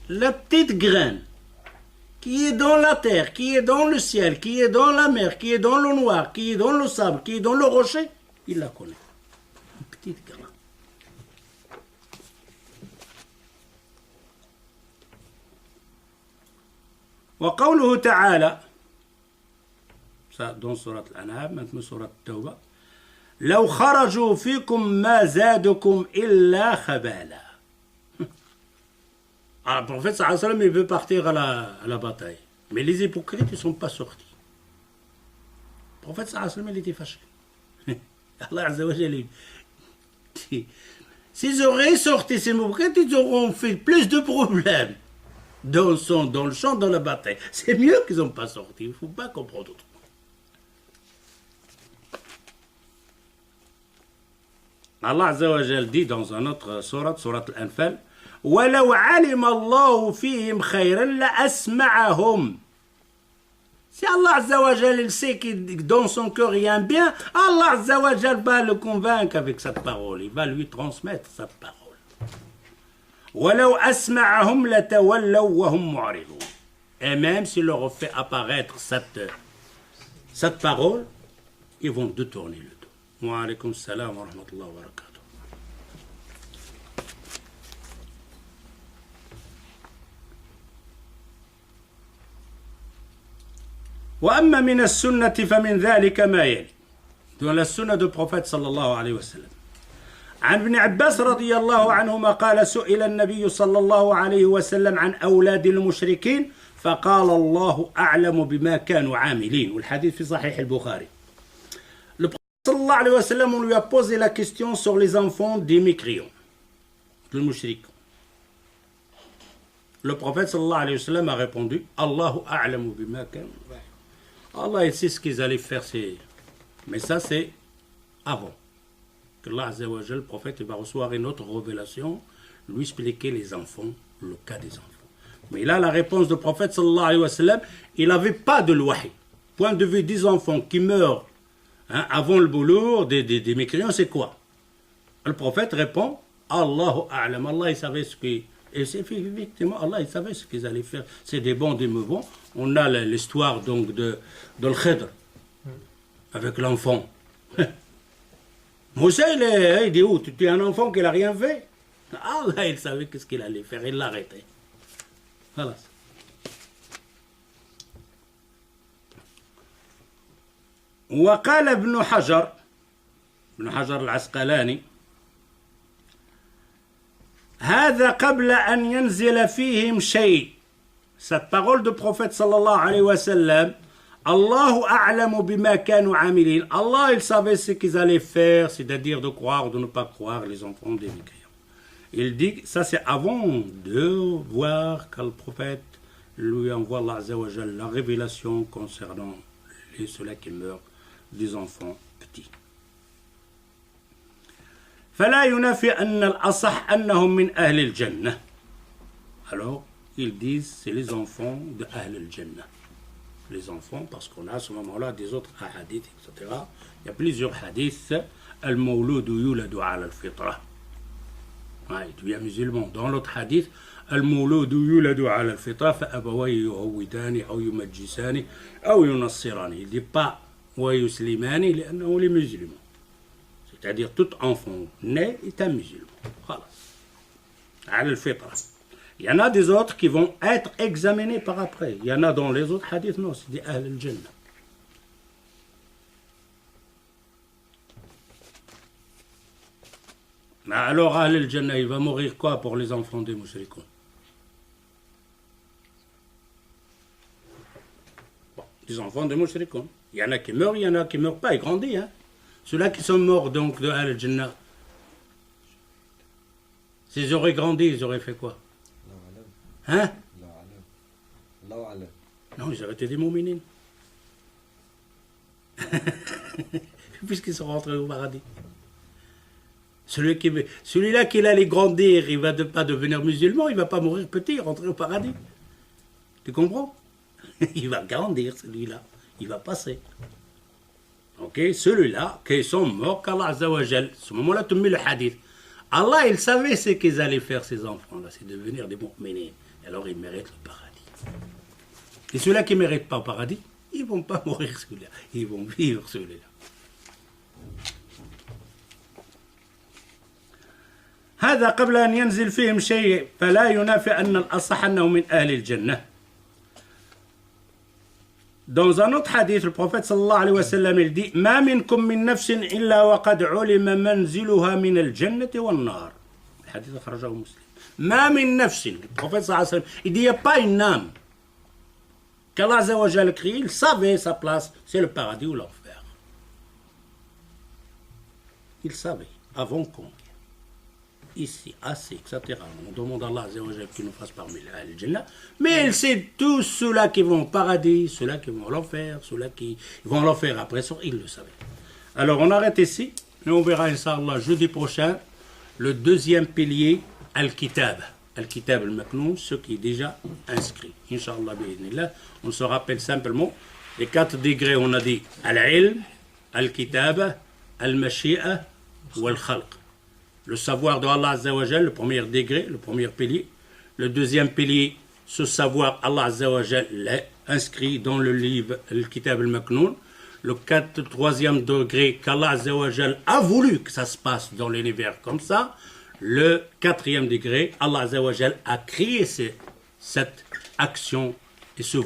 Speaker 1: La petite graine qui est dans la terre, qui est dans le ciel, qui est dans la mer, qui est dans le noir, qui est dans le sable, qui est dans le rocher, il la connaît. Une petite graine. وقوله تعالى dans surat Al-An'am, maintenant surat Tawbah, لو خرجوا فيكم ما زادكم إلا خبالا. Alors, le prophète sallallahu alayhi wa sallam, il veut partir à la bataille. Mais les hypocrites, ils ne sont pas sortis. Le prophète sallallahu alayhi wa sallam, il était fâché. Allah Azza wa Jalla, s'ils auraient sorti ces hypocrites, ils auront fait plus de problèmes dans le champ, dans la bataille. C'est mieux qu'ils n'ont pas sorti. Il ne faut pas comprendre autrement. Allah Azza wa Jal dit dans un autre surat Al-Anfal, وَلَوْ عَلِمَ اللَّهُ فِيهِمْ خَيْرًا لَأَسْمَعَهُمْ. Si Allah Azza wa Jal, il sait que dans son cœur il y a un bien, Allah Azza wa Jal va le convaincre avec cette parole. Il va lui transmettre cette parole. وَلَوْ أَسْمَعَهُمْ لَتَوَلَّوْا وَهُمْ مُعْرِضُونَ. Et même s'il leur fait apparaître cette parole, ils vont détourner le dos. Wa alaykum salam wa rahmatullahi wa barakatuh. وأما من السنة فمن ذلك ما يلي. Dans la sunna du prophète صلى الله عليه وسلم. عن ابن عباس رضي الله عنهما قال سئل النبي صلى الله عليه وسلم عن أولاد المشركين فقال الله أعلم بما كانوا عاملين. والحديث في صحيح البخاري. Le prophète صلى الله عليه وسلم, on lui a posé la question sur les enfants des mécréants, des mouchriks. Le prophète صلى الله عليه وسلم a répondu Allahu a'lamu bima kanu. Allah il sait ce qu'ils allaient faire. Mais ça c'est avant que Allah Azza wa Jal, le prophète, il va recevoir une autre révélation, lui expliquer les enfants, le cas des enfants. Mais là, la réponse du prophète, sallallahu alayhi wa sallam, il n'avait pas de l'wahi. Point de vue des enfants qui meurent avant le boulour des mécréants, c'est quoi? Le prophète répond, Allahu a'lam, Allah il savait ce qu'ils... Et c'est effectivement, Allah il savait ce qu'ils allaient faire. C'est des bons, des mauvais. On a l'histoire donc de l'Khidr, avec l'enfant. Moussa, il dit où? Tu es un enfant qui n'a rien fait. Allah, il savait qu'est-ce qu'il allait faire. Il l'a arrêté. Voilà. وقال ابن حجر العسقلاني هذا قبل أن ينزل فيهم شيء. Cette parole du prophète sallallahu alayhi wa sallam, Allahu a'lamu bima kanu amilin. Allah, il savait ce qu'ils allaient faire, c'est-à-dire de croire ou de ne pas croire les enfants des mécréants. Il dit, ça c'est avant de voir que le prophète lui envoie Allah Azza wa Jal la révélation concernant ceux-là qui meurent, des enfants petits. فلا ينافي أن الأصح أنهم من أهل الجنة. Alors, ils disent, c'est les enfants de Ahl al-Jannah. Les enfants, parce qu'on a à ce moment-là des autres hadiths, etc. Il y a plusieurs hadiths. Al-Mawlud yuladu ala al-fitra. Il devient musulman. Dans l'autre hadith, Al-Mawlud yuladu ala al-fitra fa abawayhi yuhawidani ou yumajjisani ou yunassirani. Il ne dit pas wa yuslimani, لأنه les musulmans. C'est-à-dire tout enfant né est un musulman. Voilà. Ala al-fitra. Il y en a des autres qui vont être examinés par après. Il y en a dans les autres hadiths, non, c'est des Ahl al-Jannah. Mais alors, Ahl al-Jannah, il va mourir quoi pour les enfants des mouchrikoun? Bon, les enfants des mouchrikoun. Il y en a qui meurent, il y en a qui ne meurent pas, ils grandissent. Hein. Ceux-là qui sont morts donc de Ahl al-Jannah, s'ils auraient grandi, ils auraient fait quoi? Hein? Non, ils auraient été des mouminin. Puisqu'ils sont rentrés au paradis. Celui-là qui allait grandir, il ne va pas devenir musulman, il ne va pas mourir petit, rentrer au paradis. Tu comprends? Il va grandir, celui-là. Il va passer. Ok? Celui-là, qui sont morts, qu'Allah Azza wa Jal, à ce moment-là, tu mets le hadith. Allah, il savait ce qu'ils allaient faire, ces enfants-là, c'est devenir des mu'minins. Alors ils méritent le paradis. Et ceux-là qui ne méritent pas le paradis, ils ne vont pas mourir ceux-là. Ils vont vivre ceux-là. هذا قبل أن ينزل فيهم شيء فلا ينافي أن الأصح أنه من أهل الجنة. Dans un autre hadith, le prophète sallallahu alayhi wa sallam, il dit ما منكم من نفس إلا وقد علم منزلها من الجنة والنار. الحديث أخرجه مسلم. ما من نفس. Le prophète sallallahu alayhi wa sallam, il dit il n'y a pas une âme qu'Allah Azza wa Jal crie, il savait sa place, c'est le paradis ou l'enfer. Il savait avant qu'on ici, assez, etc. On demande à Allah qu'il nous fasse parmi les Jannah. Mais il sait tous ceux-là qui vont au paradis, ceux-là qui vont à l'enfer, ceux-là qui vont à l'enfer après ça, il le savait. Alors on arrête ici, et on verra, Inch'Allah, jeudi prochain, le deuxième pilier, Al-Kitab. Al-Kitab al-Maknoun, ce qui est déjà inscrit. Inch'Allah, on se rappelle simplement les 4 degrés, on a dit Al-Ilm, Al-Kitab, Al-Mashi'a ou Al-Khalq. Le savoir de Allah Azza wa Jal, le premier degré, le premier pilier. Le deuxième pilier, ce savoir, Allah Azza wa Jal l'a inscrit dans le livre Al-Kitab al-Maknoun. Le troisième degré, qu'Allah Azza wa Jal a voulu que ça se passe dans l'univers comme ça. Le 4e degré, Allah Azza wa Jal a créé cette action et ce